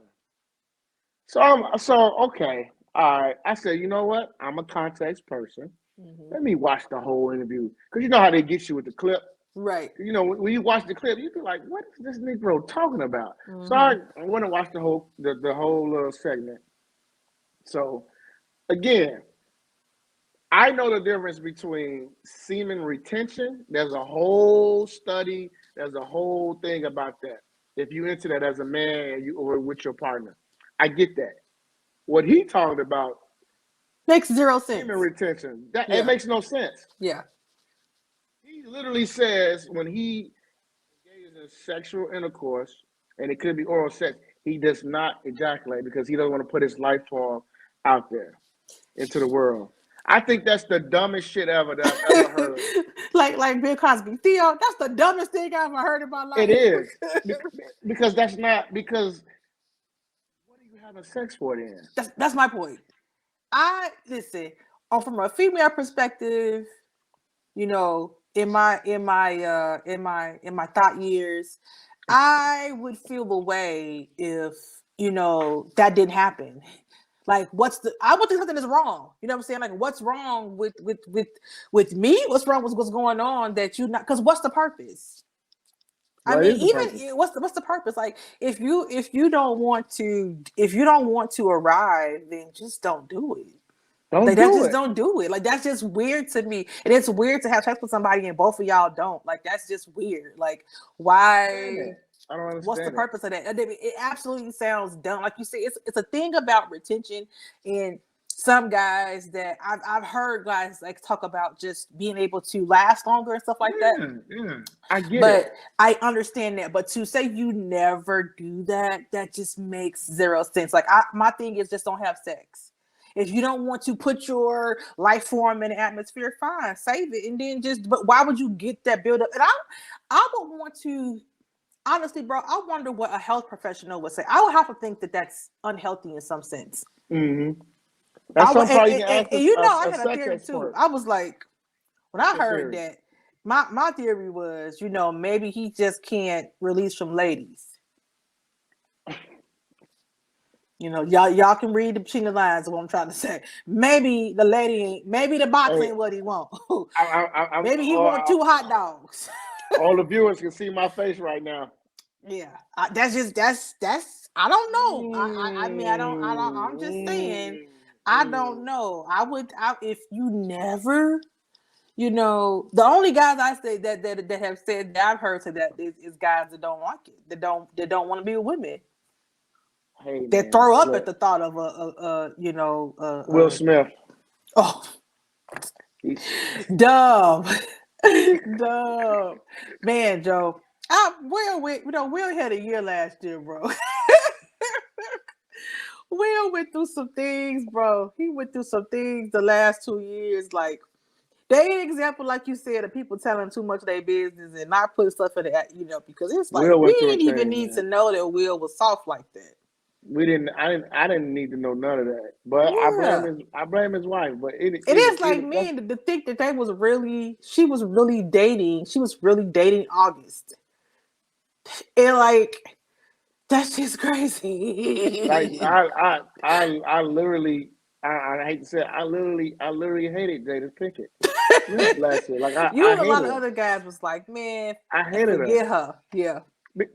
Okay, all right. I said, you know what? I'm a context person. Mm-hmm. Let me watch the whole interview because you know how they get you with the clip. Right. When you watch the clip, you be like, "What is this Negro talking about?" So Mm-hmm. I want to watch the whole segment. So again, I know the difference between semen retention. There's a whole study. There's a whole thing about that. If you into that as a man and you or with your partner, I get that. What he talked about, Makes zero semen sense. retention, that it Yeah. makes no sense. Yeah. He literally says when he engages in sexual intercourse, and it could be oral sex, he does not ejaculate because he doesn't want to put his life form out there into the world. I think that's the dumbest shit ever that I've ever heard. like Bill Cosby. Theo, that's the dumbest thing I've ever heard in my It life. is because that's not because what are you having sex for then? That's my point. I listen, from a female perspective, in my thought years, I would feel the way if, that didn't happen. Like, I would think something is wrong. You know what I'm saying? Like, what's wrong with me? What's wrong with what's going on that you not, because what's the purpose? I What mean, is the purpose? even what's the purpose? Like, if you don't want to arrive, then just don't do it. Don't Like, that do just it. don't do it. Like, that's just weird to me. And it's weird to have sex with somebody and both of y'all don't. Like, that's just weird. Like, Understand why? it. I don't What's the understand it. purpose of that? It absolutely sounds dumb. Like you say, it's a thing about retention, and some guys that I've heard guys like talk about just being able to last longer and stuff like that. Yeah. I get it. But I understand that. But to say you never do that, that just makes zero sense. Like, my thing is just don't have sex. If you don't want to put your life form in the atmosphere, fine, save it, and then just. But why would you get that build up? And I would want to. Honestly, bro, I wonder what a health professional would say. I would have to think that that's unhealthy in some sense. Mm-hmm. I That's would, some part you can ask and I a had a sex theory too. expert. I was like, when I What's your heard theory? that, my theory was, maybe he just can't release from ladies. Y'all can read the between the lines of what I'm trying to say. Maybe maybe the box Hey, ain't what he want. I'm, Maybe he want 2 hot dogs. all the viewers can see my face right now. Yeah, that's. I don't know. I mean, I'm just saying. Mm, I don't know. If you never, the only guys I say that have said that I've heard say that is guys that don't like it, that don't want to be with women, hey that man, throw up at look, the thought of Will Smith. oh, He, dumb, dumb, man, Joe. Will had a year last year, bro. Will went through some things, bro. He went through some things the last 2 years. Like, they example, like you said, of people telling too much of their business and not putting stuff in the, because it's like Will we went through a didn't even thing, need to man. know that Will was soft like that. We didn't. I didn't need to know none of that. But Yeah. I blame his wife. But It is like, that's man, to think that she was really dating August. And like, that's just like crazy. I literally I hate to say it, I literally hated Jada Pinkett Smith last year. Like You I and a hated lot of her. other guys was like, man, I hated her. forget her. Yeah.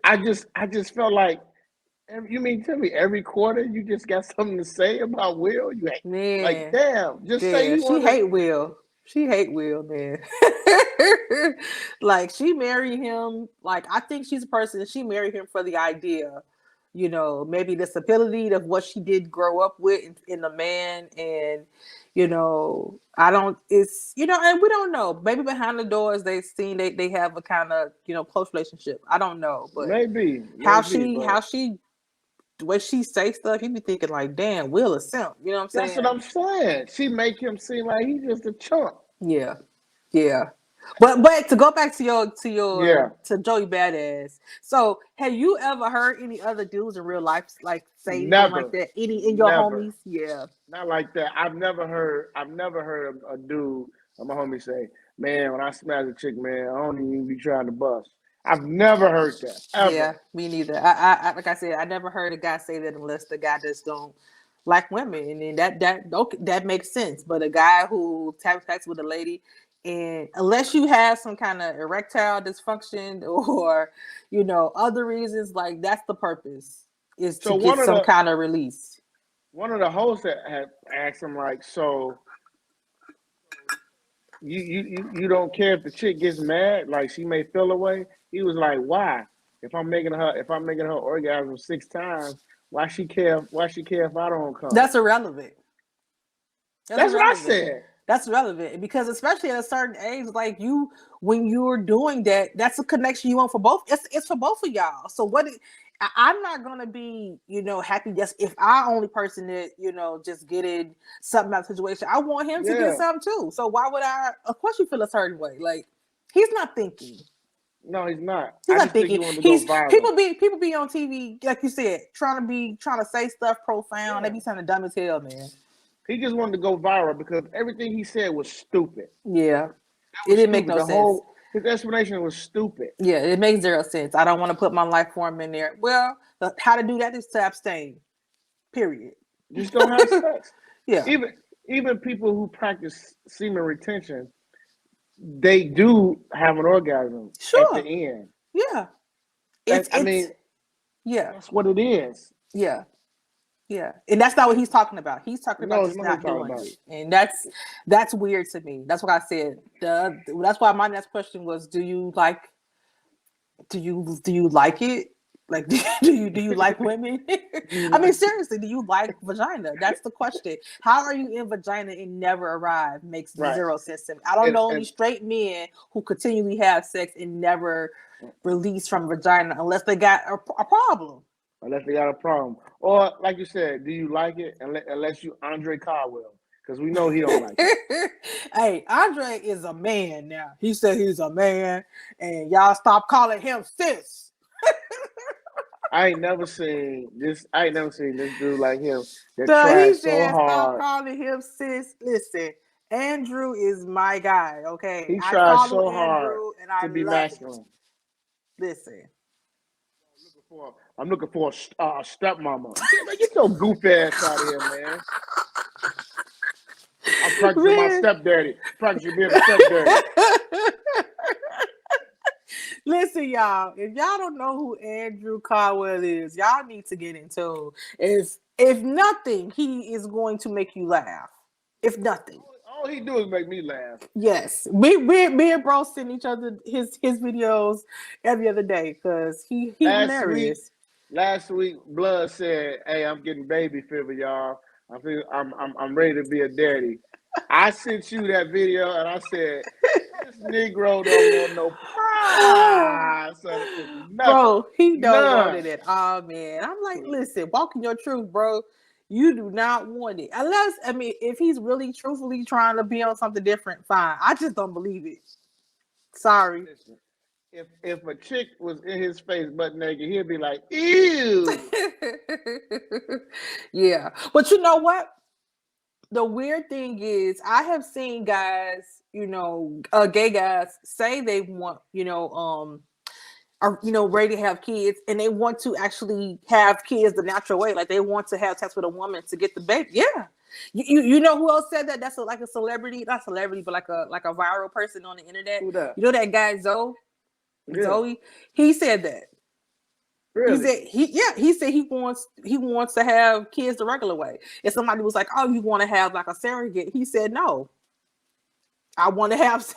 I just felt like you mean tell me every quarter you just got something to say about Will? You ain't like Man. damn. Just say Yeah, you she want to. hate Will. She hate Will, man. Like, she married him. Like, I think she's a person. She married him for the idea, maybe the stability of what she did grow up with in the man, and I don't. It's and we don't know. Maybe behind the doors they have a kind of close relationship. I don't know, but how Maybe, she but how she the way she say stuff, you be thinking like, damn, Will is simp. You know what I'm that's what saying? I'm saying. She make him seem like he's just a chump. Yeah. Yeah. But to go back to Yeah, Joey Badass. So, have you ever heard any other dudes in real life like say anything like never, that? Any in your never. homies? Yeah. Not like that. I've never heard a dude, or my homie say, man, when I smash a chick, man, I don't even be trying to bust. I've never heard that Yeah, ever. me neither. I like I said, I never heard a guy say that unless the guy just don't like women, and then that makes sense. But a guy who has sex with a lady, and unless you have some kind of erectile dysfunction or other reasons, like that's the purpose is to So get some kind of release. one of the hosts that had asked him like, so you don't care if the chick gets mad, like she may feel away. He was like, why? If I'm making her orgasm 6 times, why she care if I don't come? That's irrelevant. That's That's what I irrelevant. said. That's relevant because especially at a certain age, like when you're doing that, that's a connection you want for both. It's for both of y'all. So I'm not gonna be, happy just if I only person that, just getting something out of the situation. I want him to get Yeah. something too. So why would I? Of course, you feel a certain way. Like he's not thinking. No, he's not. He's I not just think he thinking. wanted to go He's viral. people be on TV, like you said, trying to say stuff profound. Yeah. They be sounding dumb as hell, man. He just wanted to go viral because everything he said was stupid. Yeah, That it was didn't make stupid. no sense. His explanation was stupid. Yeah, it makes zero sense. I don't want to put my life form in there. Well, how to do that is to abstain. Period. Just don't have sex. Yeah. Even people who practice semen retention, they do have an orgasm at the Sure. end. Yeah. Yeah. That's what it is. Yeah. Yeah. And that's not what he's talking about. He's talking about just not doing it. And that's weird to me. That's what I said. That's why my next question was, do you like it? Like, do you like women? I mean, seriously, do you like vagina? That's the question. How are you in vagina and never arrive? Makes zero sense to me. I don't know any straight men who continually have sex and never release from vagina unless they got a problem. Unless they got a problem. Or, like you said, do you like it? Unless you Andre Caldwell. Because we know he don't like it. Hey, Andre is a man now. He said he's a man. And y'all stop calling him sis. I ain't never seen this dude like him that tried so hard. Stop calling him sis. Listen, Andrew is my guy, okay? He tried so hard to be masculine. Listen. I'm looking for a stepmama. Get your goof ass out of here, man. I'm practicing my stepdaddy. Practicing being a stepdaddy. Listen, y'all. If y'all don't know who Andrew Caldwell is, y'all need to get into. If nothing, he is going to make you laugh. If nothing, all he do is make me laugh. Yes, me and bro send each other his videos every other day because he hilarious. Last week, Blood said, "Hey, I'm getting baby fever, y'all. I'm ready to be a daddy." I sent you that video and I said, "This Negro don't want no pie." Bro, he don't want it at all, man. I'm like, listen, walking your truth, bro. You do not want it. Unless, if he's really truthfully trying to be on something different, fine. I just don't believe it. Sorry. Listen, if a chick was in his face butt naked, he'd be like, ew. Yeah. But you know what? The weird thing is I have seen guys, gay guys say they want, are ready to have kids and they want to actually have kids the natural way. Like they want to have sex with a woman to get the baby. Yeah. You know who else said that? That's like a celebrity, not celebrity, but like a viral person on the internet. Who that? You know that guy Zoe? Yeah. Zoe? He said that. Really? He said he wants to have kids the regular way. If somebody was like, "Oh, you want to have like a surrogate?" He said, "No. I want to have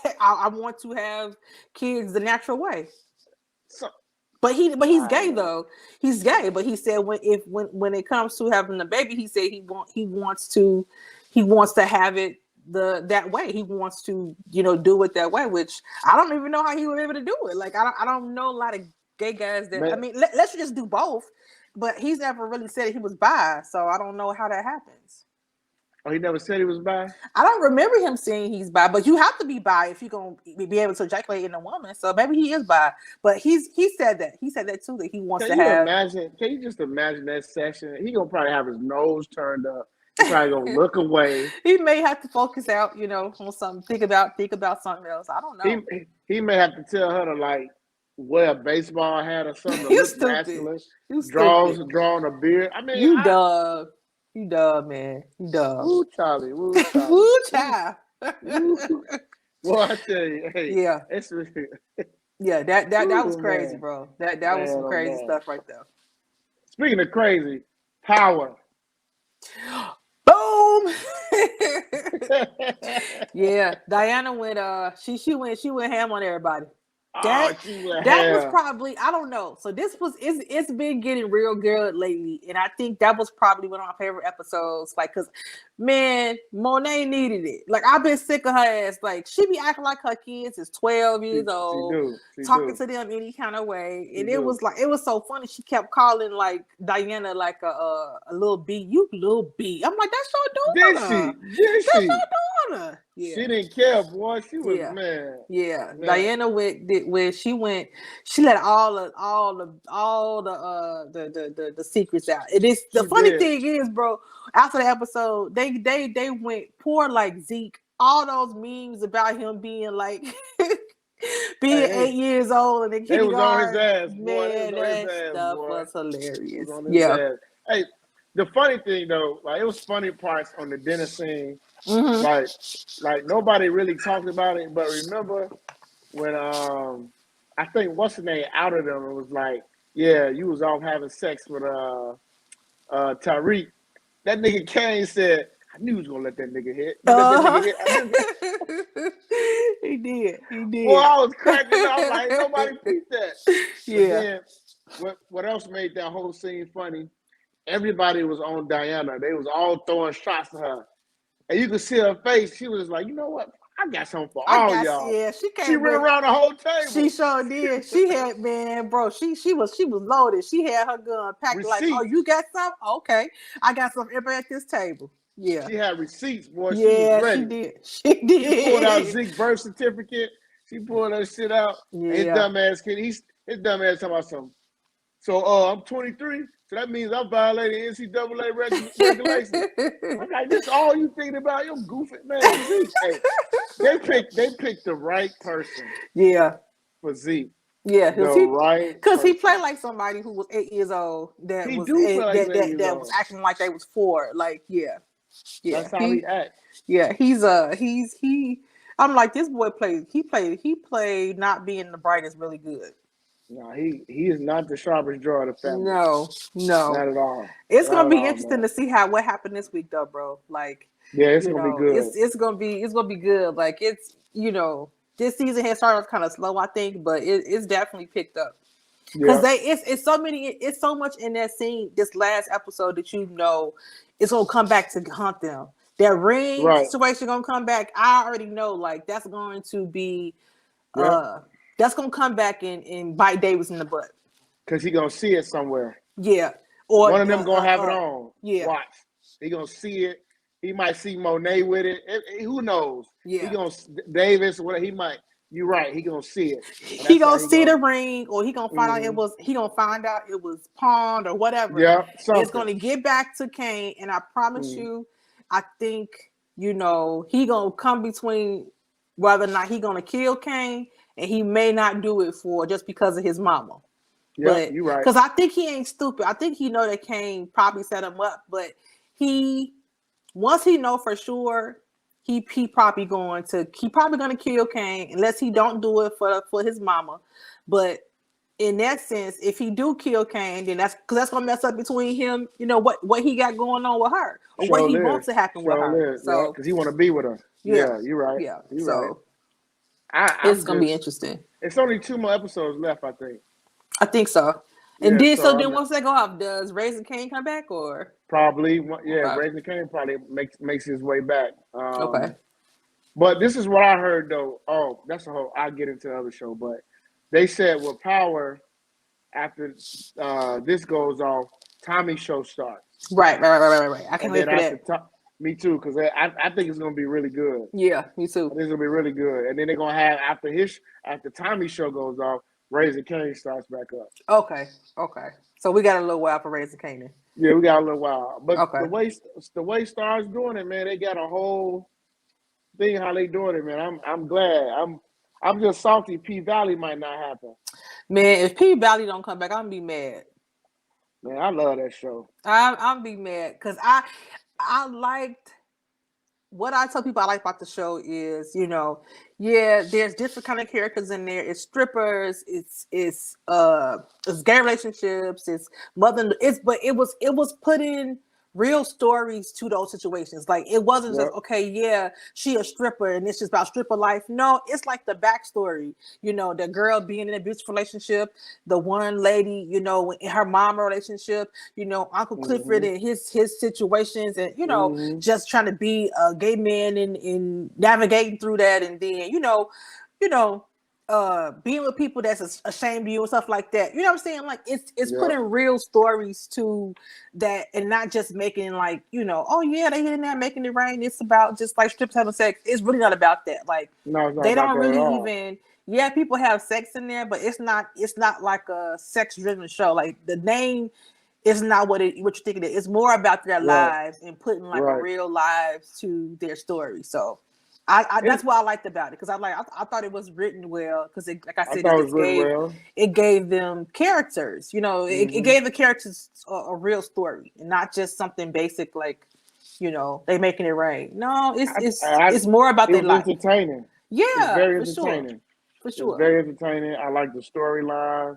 kids the natural way." But he's gay though. He's gay, but he said when it comes to having a baby, he said he wants to have it that way. He wants to do it that way, which I don't even know how he would be able to do it. Like I don't know a lot of gay guys that let's just do both. But he's never really said he was bi, so I don't know how that happens. Oh, he never said he was bi? I don't remember him saying he's bi, but you have to be bi if you're going to be able to ejaculate in a woman. So maybe he is bi. But he said that. He said that too, that he wants to have... Can you just imagine that session? He going to probably have his nose turned up. He's probably going to look away. He may have to focus out, on something. Think about something else. I don't know. He may have to tell her to, like, wear a baseball hat or something to You look stupid. masculine. You stupid. Drawing a beard. I mean, You dumb. You dumb, man. You dumb. woo, Charlie, woo, Charlie, Woo, woo, child. woo. Well, I tell you, hey, Yeah. it's really, Yeah, that was ooh, crazy, man, bro. That was man, some oh crazy man. stuff right there. Speaking of crazy, power. Boom. Yeah, Diana went. She went ham on everybody. Oh, That she went that was ham. probably, I don't know. So this was it's been getting real good lately, and I think that was probably one of my favorite episodes. Like, cause man, Monet needed it. Like, I've been sick of her ass. Like, she be acting like her kids is 12 years old, She talking do, to them any kind of way, she and it do. was like, it was so funny. She kept calling like Diana like a little B. You little B. I'm like, that's your Did daughter. she? Did That's she? your daughter. She Yeah. didn't care, boy. She was Yeah. man, Yeah, man. Diana where she went. She let all the secrets out. It is the She funny did. thing is, bro. After the episode, they went poor like Zeke. All those memes about him being like being Hey, 8 years old and in they was on his kindergarten. ass, boy. They was Man, on his that ass, stuff boy. was They was hilarious. on his Yeah. ass. Hey, the funny thing though, like it was funny parts on the dinner scene. Mm-hmm. Like, like nobody really talked about it. But remember when I think what's the name outed them and was like, yeah, you was off having sex with Tariq. That nigga Kane said, I knew he was gonna let that nigga hit. You let that nigga Uh-huh. hit. I knew. He did. He Boy, did. I was cracking up. Like nobody peeped that. But Yeah. then what else made that whole scene funny? Everybody was on Diana. They was all throwing shots to her. And you could see her face. She was like, you know what? I got something for all y'all. Yeah, she She came ran with. around the whole She table. sure did. She had, man, bro. She was loaded. She had her gun packed. Like, oh, Receipts. you got some? Okay, I got some everybody at this table. Yeah, She had receipts, boy. She was yeah, she ready. did. She She pulled out did. Zeke's birth certificate. She pulled that shit out. And his Yeah. dumb ass kid, his dumb ass talking about something. So I'm 23, so that means I'm violating NCAA regulations. I'm like, this all you thinking about? You goofy man, Zeke. Hey, they picked the right person Yeah. for Zeke. Yeah, The because he right because he person. played like somebody who was 8 years old that He was do feel like he's that 8 years that was old. acting like they was 4. Like, yeah, yeah, That's how he act. he's I'm like, this boy played not being the brightest really good. No, he is not the sharpest draw of the family. No, no. Not at all. It's Not gonna at be all, interesting man. to see what happened this week, though, bro. Like, Yeah, it's gonna be good. it's gonna be good. Like, this season has started kind of slow, I think, but it's definitely picked up. Because Yeah, it's so much in that scene, this last episode, that it's gonna come back to haunt them. That ring right. situation gonna come back. I already know, like, that's going to be Yeah, that's gonna come back and bite Davis in the butt. because he gonna see it somewhere. Yeah. Or One of them gonna have it on. yeah. Watch. He gonna see it. He might see Monet with it. Who knows? He Yeah. gonna Davis. What he might. You're right. He gonna see it, and He that's how gonna he see gonna. the ring, or Mm-hmm. he gonna find out it was pawned or whatever. Yeah, It's something. gonna get back to Kane, and I promise Mm-hmm. you, I think he gonna come between whether or not he gonna kill Kane, and he may not do it for just because of his mama. Yep, But you're right. because I think he ain't stupid, I think he know that Kane probably set him up. But he once he know for sure, he probably gonna kill Kane unless he don't do it for his mama. But in that sense, if he do kill Kane, then that's gonna mess up between him. What he got going on with her, or what Sure he live. wants to happen with Sure her. live. Yeah, So because he want to be with her. yeah, Yeah, you're right. yeah. You're right. So I'm it's gonna be just. interesting. It's only 2 more episodes left, I think. I think so. And Yeah, then so I mean, once they go off, does Raising Kane come back or probably. Yeah, okay? Raising Cane probably makes his way back. Okay. But this is what I heard though. Oh, that's a whole. I'll get into the other show, but they said with Power after this goes off, Tommy's show starts, Right. I can't and wait then for after that. me too, because I think it's gonna be really good. Yeah, me I too. think it's gonna be really good, and then they're gonna have after Tommy's show goes off, Raising Cane starts back up. Okay. So we got a little while for Raising Canaan. Yeah, we got a little while, but Okay. the way Stars doing it, man, they got a whole thing how they doing it, man. I'm glad. I'm just salty. P Valley might not happen. Man, if P Valley don't come back, I'm gonna be mad. Man, I love that show. I'm be mad because I liked what I tell people I like about the show is, yeah, there's different kind of characters in there. It's strippers, it's gay relationships, it's mother, but it was putting real stories to those situations. Like it wasn't Yep. just okay, yeah, she a stripper and it's just about stripper life. No, it's like the backstory. The girl being in an abusive relationship, the one lady, in her mom relationship, Uncle Clifford and his situations, and just trying to be a gay man and navigating through that, and then you know being with people that's ashamed of you and stuff like that. You know what I'm saying? Like it's Yep. putting real stories to that, and not just making like, oh yeah, they hitting that making it rain. It's about just like strips having sex. It's really not about that. Like No, it's not they about don't that at really all. even, yeah, people have sex in there, but it's not like a sex driven show. Like the name is not what you think it is. It's more about their Right. lives and putting like a Right. real lives to their story. So I It, that's what I liked about it, because I thought it was written well, because like I I said, thought it was written well. it gave them characters. It Hmm. gave the characters a real story, and not just something basic like they making it rain. No, it's it's I, it's more about it their was life. entertaining. It's Yeah, very for sure, entertaining. for It's sure. very entertaining. I like the storyline.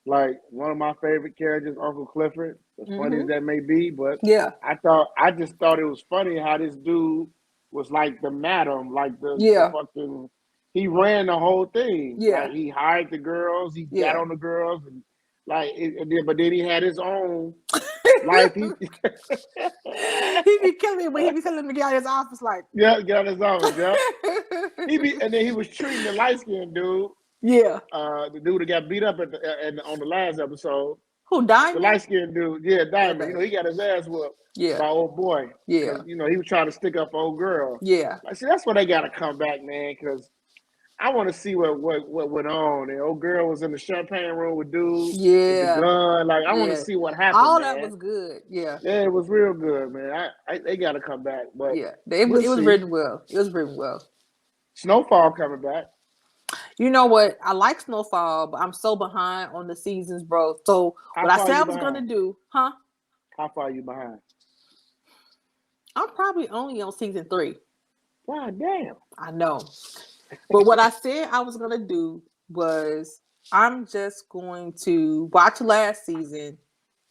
Like one of my favorite characters, Uncle Clifford. As funny as Hmm. that may be, but Yeah, I just thought it was funny how this dude was like the madam, like the yeah, fucking. He ran the whole thing. yeah, Like he hired the girls, he got yeah. on the girls, and but then he had his own life. He He be killing me when he be telling him to get out of his office, like. yeah, got his office. Yeah, and then he was treating the light skinned dude, Yeah. the dude that got beat up on the last episode. Who, The Diamond? light skinned dude, yeah, Diamond. Okay. He got his ass whooped Yeah. by old boy Yeah. because he was trying to stick up for old girl. Yeah. Like, see, that's why they got to come back, man. Because I want to see what went on. The old girl was in the champagne room with dude with the Yeah. gun. Like, I want to Yeah. see what happened, All that man. was good. Yeah. Yeah, it was real good, man. They got to come back, but Yeah. we'll It was see. written well. It was written well. Snowfall coming back. You know what? I like Snowfall, but I'm so behind on the seasons, bro. So How what I far are said I you was gonna behind? do, huh? How far are you behind? I'm probably only on season 3. God damn. I know. But what I said I was gonna do was I'm just going to watch last season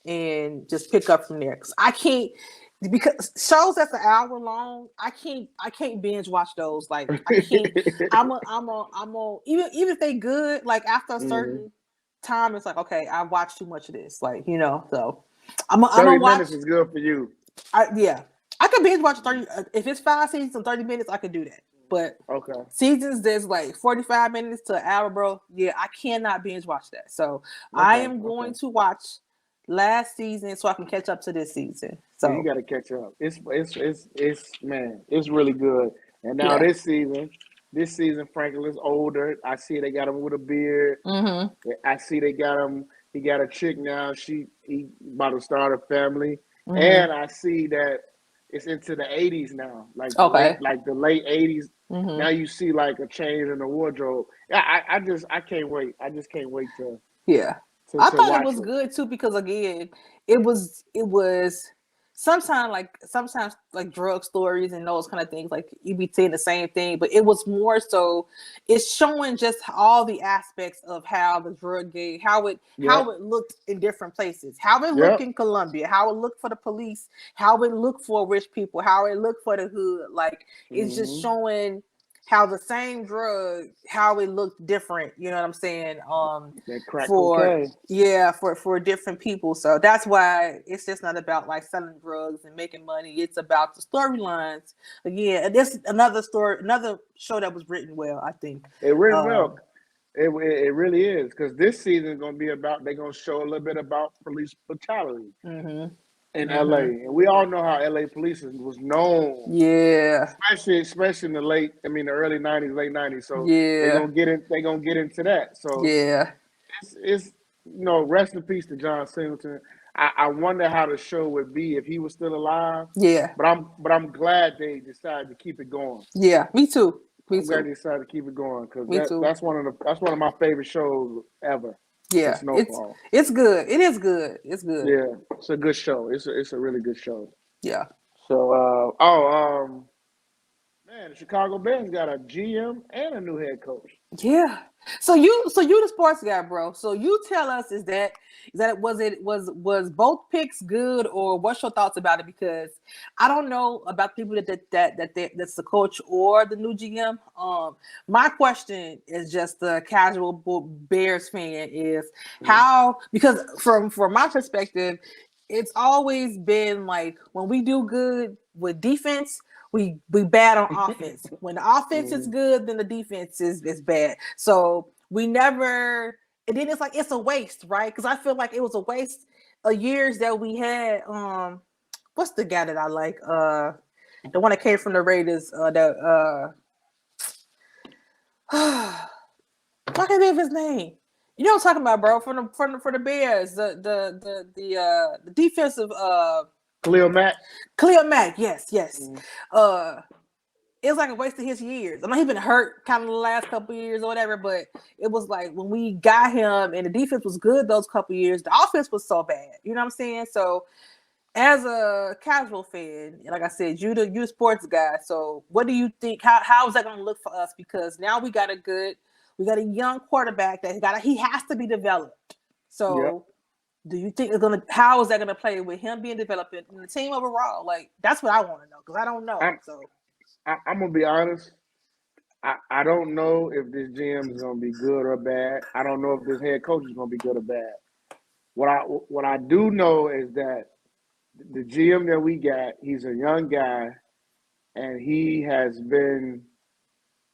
and just pick up from there. Cause I can't, because shows that's an hour long, I can't binge watch those. Like I can't. I'm a even if they good. Like after a Hmm. certain time, it's like okay, I watched too much of this. Like so I'm gonna 30 watch. minutes is good for you. Yeah, I could binge watch 30. If it's 5 seasons and 30 minutes, I could do that. But Okay. seasons that's like 45 minutes to an hour, bro. Yeah, I cannot binge watch that. So I Okay. am going Okay. to watch last season so I can catch up to this season. Yeah, you So got to catch up. It's man, it's really good. And now yeah. this season, Franklin is older. I see they got him with a beard. Mm-hmm. I see they got him. He got a chick now. He about to start a family. Mm-hmm. And I see that it's into the 80s now, Okay. like the late 80s. Mm-hmm. Now you see like a change in the wardrobe. Yeah, I can't wait. I just can't wait Yeah. I to thought it watch was it. good too, because again, it was sometimes like drug stories and those kind of things, like you be saying the same thing, but it was more so it's showing just all the aspects of how the drug game, Yep. how it looked in different places, how it looked Yep. in Colombia, how it looked for the police, how it looked for rich people, how it looked for the hood. Like it's just Hmm. showing how the same drug, how it looked different, you know what I'm saying? That crack For cocaine. yeah, for different people. So that's why it's just not about like selling drugs and making money. It's about the storylines. Again, and this another story, another show that was written well, I think. It written well. Um, It really is because this season is going to be about. They're going to show a little bit about police brutality mhm, in LA, mhm. and we all know how LA police was known, Yeah, especially in the early '90s, late '90s. So they're yeah, gonna get in. They're gonna get into that. So yeah, it's rest in peace to John Singleton. I wonder how the show would be if he was still alive. yeah, But I'm glad they decided to keep it going. yeah. Me too. Me I'm glad too. they decided to keep it going because Me too. that's one of my favorite shows ever. Yeah, for Snowfall. it's good. It is good. It's good. Yeah, it's a good show. It's a really good show. Yeah. So, man, the Chicago Bears got a GM and a new head coach. Yeah. So you the sports guy, bro. So you tell us, is that was both picks good, or what's your thoughts about it? Because I don't know about people that's the coach or the new GM. My question is just the casual Bears fan is Mhm. how, because from my perspective, it's always been like when we do good with defense, we bad on offense. When the offense is Mhm. good, then the defense is bad. So we never. And then it's like it's a waste, right? Because I feel like it was a waste of years that we had. What's the guy that I like? The one that came from the Raiders. I can't think of his name. You know what I'm talking about, bro? For the Bears, the defensive Khalil Mack. Cleo Mack. Yes, yes. Mhm. Uh, it was like a waste of his years. I mean, he's been hurt kind of the last couple of years or whatever, but it was like when we got him and the defense was good those couple of years, the offense was so bad. You know what I'm saying? So as a casual fan, like I said, you sports guy. So what do you think? How is that going to look for us? Because now we got a young quarterback that he has to be developed. Yep. So do you think how is that gonna play with him being developed in the team overall? Like that's what I want to know because I don't know. I'm So I'm gonna be honest. I don't know if this GM is gonna be good or bad. I don't know if this head coach is gonna be good or bad. What I do know is that the GM that we got, he's a young guy, and he has been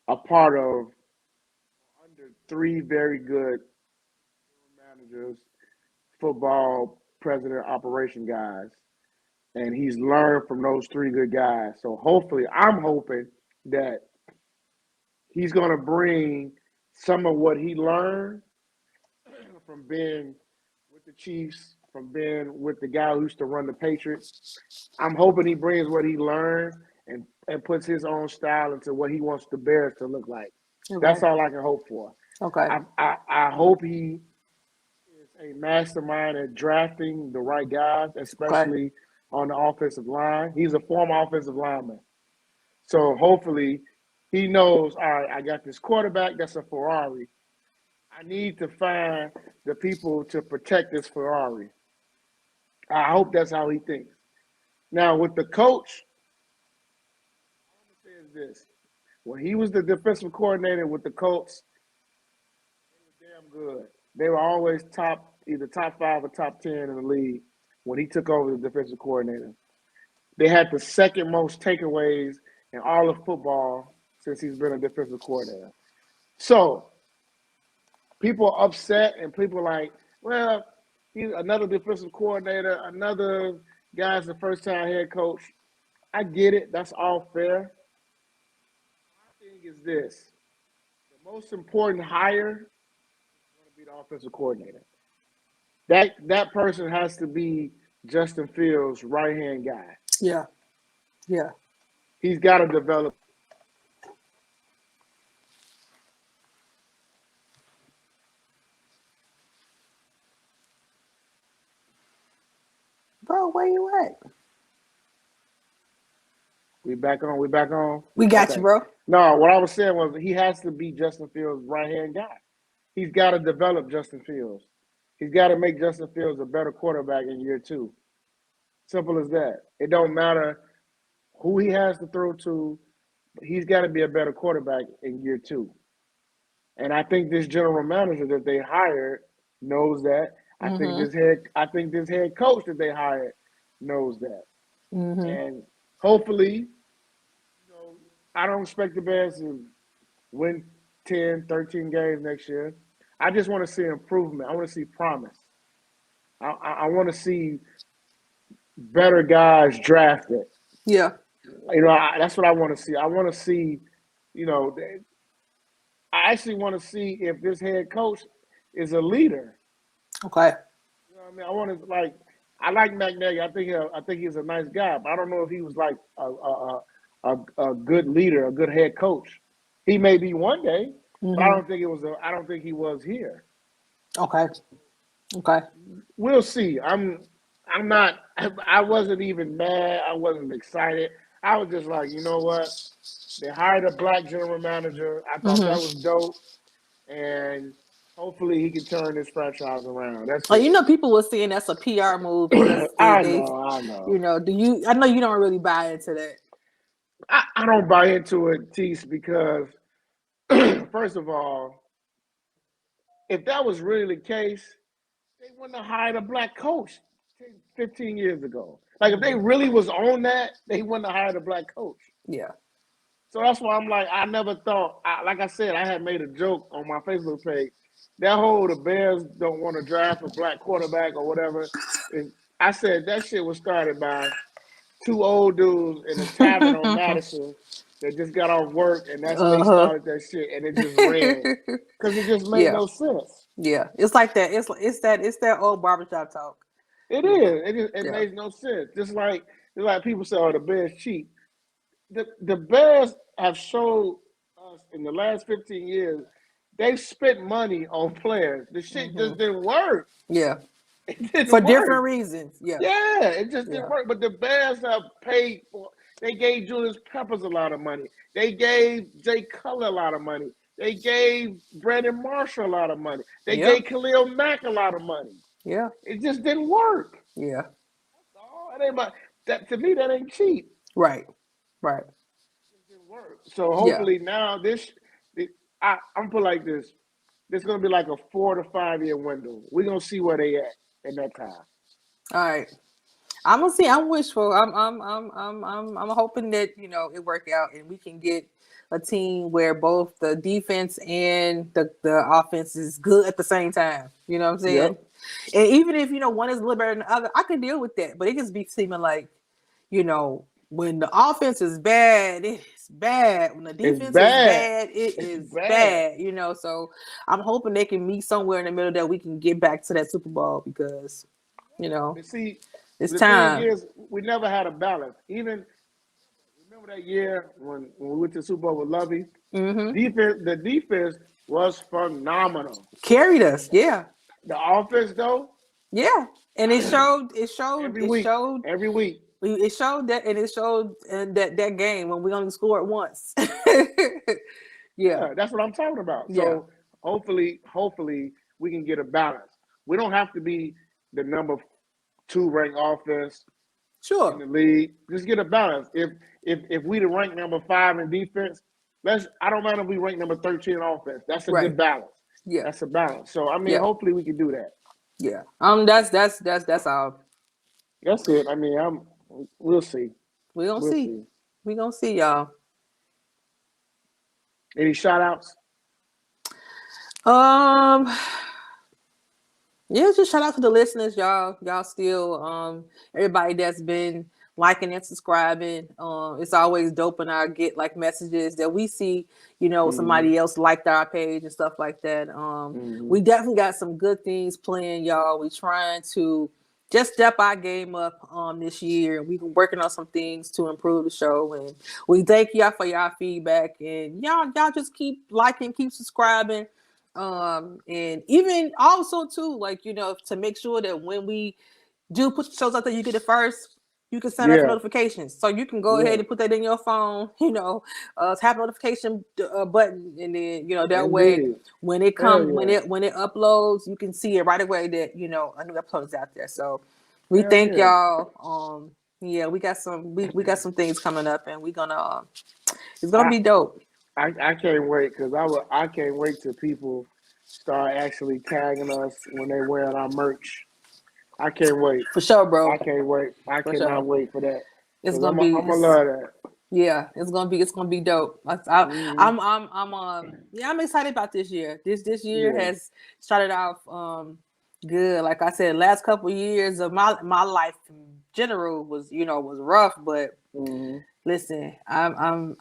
a part of under three very good managers, football president, operation guys, and he's learned from those three good guys. So hopefully, I'm hoping that he's going to bring some of what he learned from being with the Chiefs, from being with the guy who used to run the Patriots. I'm hoping he brings what he learned and puts his own style into what he wants the Bears to look like. okay, That's all I can hope for. okay, I hope he is a mastermind at drafting the right guys, okay, especially on the offensive line. He's a former offensive lineman. So hopefully he knows, all right, I got this quarterback that's a Ferrari. I need to find the people to protect this Ferrari. I hope that's how he thinks. Now with the coach, all I'm gonna say is this. When he was the defensive coordinator with the Colts, they were damn good. They were always either top five or top 10 in the league when he took over the defensive coordinator. They had the second most takeaways in all of football since he's been a defensive coordinator. So people are upset and people are like, well, he's another defensive coordinator, another guy's the first time head coach. I get it. That's all fair. My thing is this. The most important hire is going to be the offensive coordinator. That person has to be Justin Fields' right hand guy. yeah, yeah, He's got to develop. bro. Where you at? We back on. We back on. We got you, Okay. bro. No, what I was saying was he has to be Justin Fields' right hand guy. He's got to develop Justin Fields. He's got to make Justin Fields a better quarterback in year two. Simple as that. It don't matter who he has to throw to, but he's got to be a better quarterback in year two. And I think this general manager that they hired knows that. Mm-hmm. I think this head coach that they hired knows that. Mm-hmm. And hopefully, I don't expect the Bears to win 10, 13 games next year. I just want to see improvement. I want to see promise. I want to see better guys drafted. Yeah. That's what I want to see. I want to see, you know, I actually want to see if this head coach is a leader. Okay. You know what I mean? I want to I like McNaghy. I think he's a nice guy, but I don't know if he was like a good leader, a good head coach. He may be one day, but Mm-hmm. I don't think he was here. Okay. Okay. We'll see. I'm not. I wasn't even mad. I wasn't excited. I was just like, you know what? They hired a black general manager. I thought that was dope, and hopefully he can turn this franchise around. That's Like, you it. know, people were saying that's a PR move because I they, know. I know. you know, do you? I know you don't really buy into that. I don't buy into it, Tease, because first of all, if that was really the case, they wouldn't have hired a black coach 15 years ago. Like if they really was on that, they wouldn't have hired a black coach. Yeah. So that's why I'm like, I never thought. Like I said, I had made a joke on my Facebook page. That whole the Bears don't want to draft a black quarterback or whatever. I said that shit was started by two old dudes in a tavern on Madison that just got off work, and that's they Uh-huh. started that shit, and it just ran because it just made Yeah. no sense. Yeah. It's like that. It's that old barbershop talk. It You know. is. It Yeah. makes no sense. Just like people say, "Oh, the Bears cheat." The Bears have showed us in the last 15 years they've spent money on players. The shit just didn't work. Yeah. It For didn't work. different reasons. Yeah. Yeah, it just didn't Yeah. work. But the Bears have paid for. They gave Julius Peppers a lot of money. They gave Jay Cutler a lot of money. They gave Brandon Marshall a lot of money. They Yeah. gave Khalil Mack a lot of money. Yeah. It just didn't work. Yeah. Oh, it ain't about, that to me. That ain't cheap. Right. Right. It didn't work. So Yeah. hopefully now I'm put like this. This is gonna be like a 4 to 5 year window. We're gonna see where they at in that time. All right. I'm gonna see. I'm wishful. I'm hoping that it work out and we can get a team where both the defense and the offense is good at the same time. You know what I'm saying? Yep. And even if one is a little better than the other, I can deal with that. But it just be seeming like when the offense is bad, it's bad. When the It's defense is bad. bad, it It's is bad. bad. So I'm hoping they can meet somewhere in the middle that we can get back to that Super Bowl because you know But see, it's the thing time. is, we never had a balance. Even remember that year when we went to the Super Bowl with Lovey? Mm-hmm. The defense was phenomenal. Carried us, yeah, The offense, though, yeah, and it showed. It showed. every It week, showed. every week. It showed that, and it showed in that game when we only scored once. Yeah, Yeah, that's what I'm talking about. yeah, So hopefully we can get a balance. We don't have to be the number two ranked offense in sure, the league. Just get a balance. If we the rank number 5 in defense, I don't matter if we rank number 13 in offense. That's a good right, balance. yeah, That's a balance. So I mean, yeah, hopefully we can do that. yeah. That's all. That's it. I mean, we'll see. We gonna We'll see. see. We gonna see, y'all. Any shout outs? Um, yeah, just shout out to the listeners, y'all. Y'all still, everybody that's been liking and subscribing. It's always dope when I get like messages that we see, Mm-hmm. somebody else liked our page and stuff like that. Mm-hmm. We definitely got some good things planned, y'all. We trying to just step our game up this year. We've been working on some things to improve the show, and we thank y'all for y'all feedback. And y'all just keep liking, keep subscribing. And even also too, like, to make sure that when we do put shows out there, you get it first. You can sign up for Yeah. notifications, so you can go Yeah. ahead and put that in your phone. Tap notification button, and then that way Indeed. when it Hell comes yeah. when it uploads, you can see it right away that a new episode is out there. So we Hell thank yeah. y'all. Yeah, we got some things coming up, and it's gonna I be dope I can't wait because I can't wait till people start actually tagging us when they wearing our merch. I can't wait. for sure, I bro. can't wait. I For cannot sure, wait for that it's because gonna be. I'm gonna love that. Yeah, it's gonna be dope. Mm-hmm. I'm excited about this year. This year Yeah. has started off good. Like I said, last couple of years of my life in general was rough. But Mm-hmm. listen, I'm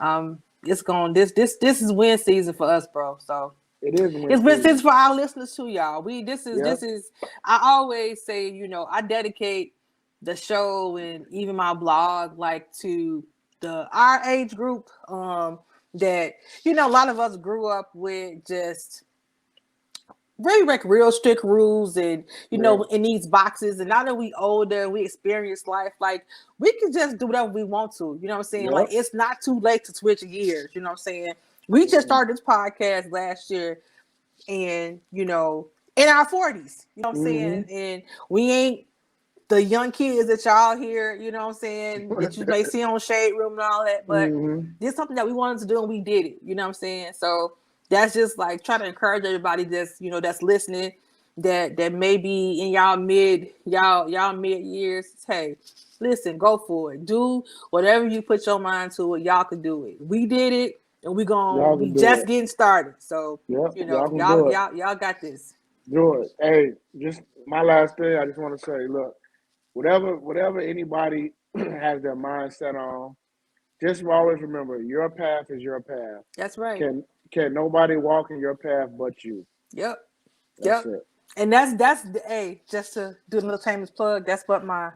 it's going this is win season for us, bro. So It is win it's win season season. for our listeners too, y'all. We this is Yep. this is I always say I dedicate the show and even my blog like to our age group that a lot of us grew up with just very like real strict rules, and you Yeah. know, in these boxes. And now that we older, we experience life, like we can just do whatever we want to. You know what I'm saying? Like Yep. it's not too late to switch gears. You know what I'm saying? We just Mm-hmm. started this podcast last year, and you know, in our 40s. You know what I'm Mm-hmm. saying? And we ain't the young kids that y'all hear, you know what I'm saying, that you may see on Shade Room and all that, but Mm-hmm. this is something that we wanted to do and we did it, you know what I'm saying? So that's just like trying to encourage everybody that's, you know, that's listening, that may be in y'all mid years. Hey, listen, go for it. Do whatever you put your mind to it, y'all can do it. We did it and Y'all we can do just it. getting started. So, Yep. you Y'all know, can do it. y'all got this. Do it. Hey, just my last thing. I just want to say, look, whatever anybody has their mind set on, just always remember your path is your path. That's right. Can can nobody walk in your path but you? Yep. That's Yep. it. And that's the hey, just to do another shameless plug, that's what my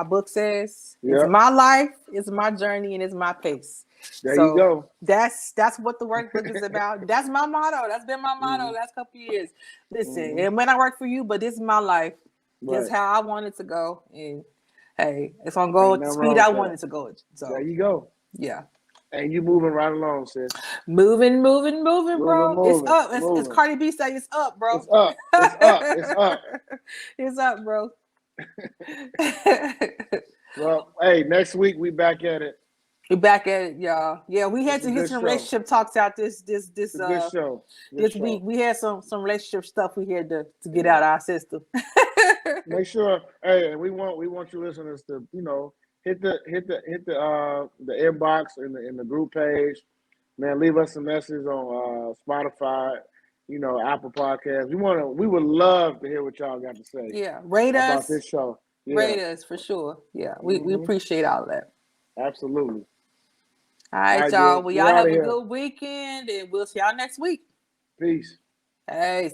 book says. It's Yep. my life, it's my journey, and it's my pace. There you So go. that's what the workbook is about. That's my motto. That's been my motto Mm-hmm. the last couple of years. Listen, Mm-hmm. it may not work for you, but this is my life. This Right. is how I want it to go. And hey, it's gonna go Ain't at the nothing speed wrong I with want that. it to go. There So you go. yeah. And you moving right along, sis. Moving, Moving, bro. It's moving, up. It's moving. Cardi B say it's up, bro. It's up. It's up. It's up. It's up, bro. Well, hey, next week we back at it. We're back at it, y'all. Yeah, we had It's a to get good some show. relationship talks out It's a good show. Good this week. show. We had some relationship stuff we had to get Yeah. out of our system. Make sure, hey, and we want you listeners to, hit the inbox in the group page. Man, leave us a message on Spotify, Apple Podcasts. We would love to hear what y'all got to say Yeah, about this show. Yeah. rate us for sure. Yeah, we Hmm. appreciate all of that. Absolutely. All All right, right, y'all. dear. Well, We're y'all out have of a here. good weekend, and we'll see y'all next week. Peace. Hey.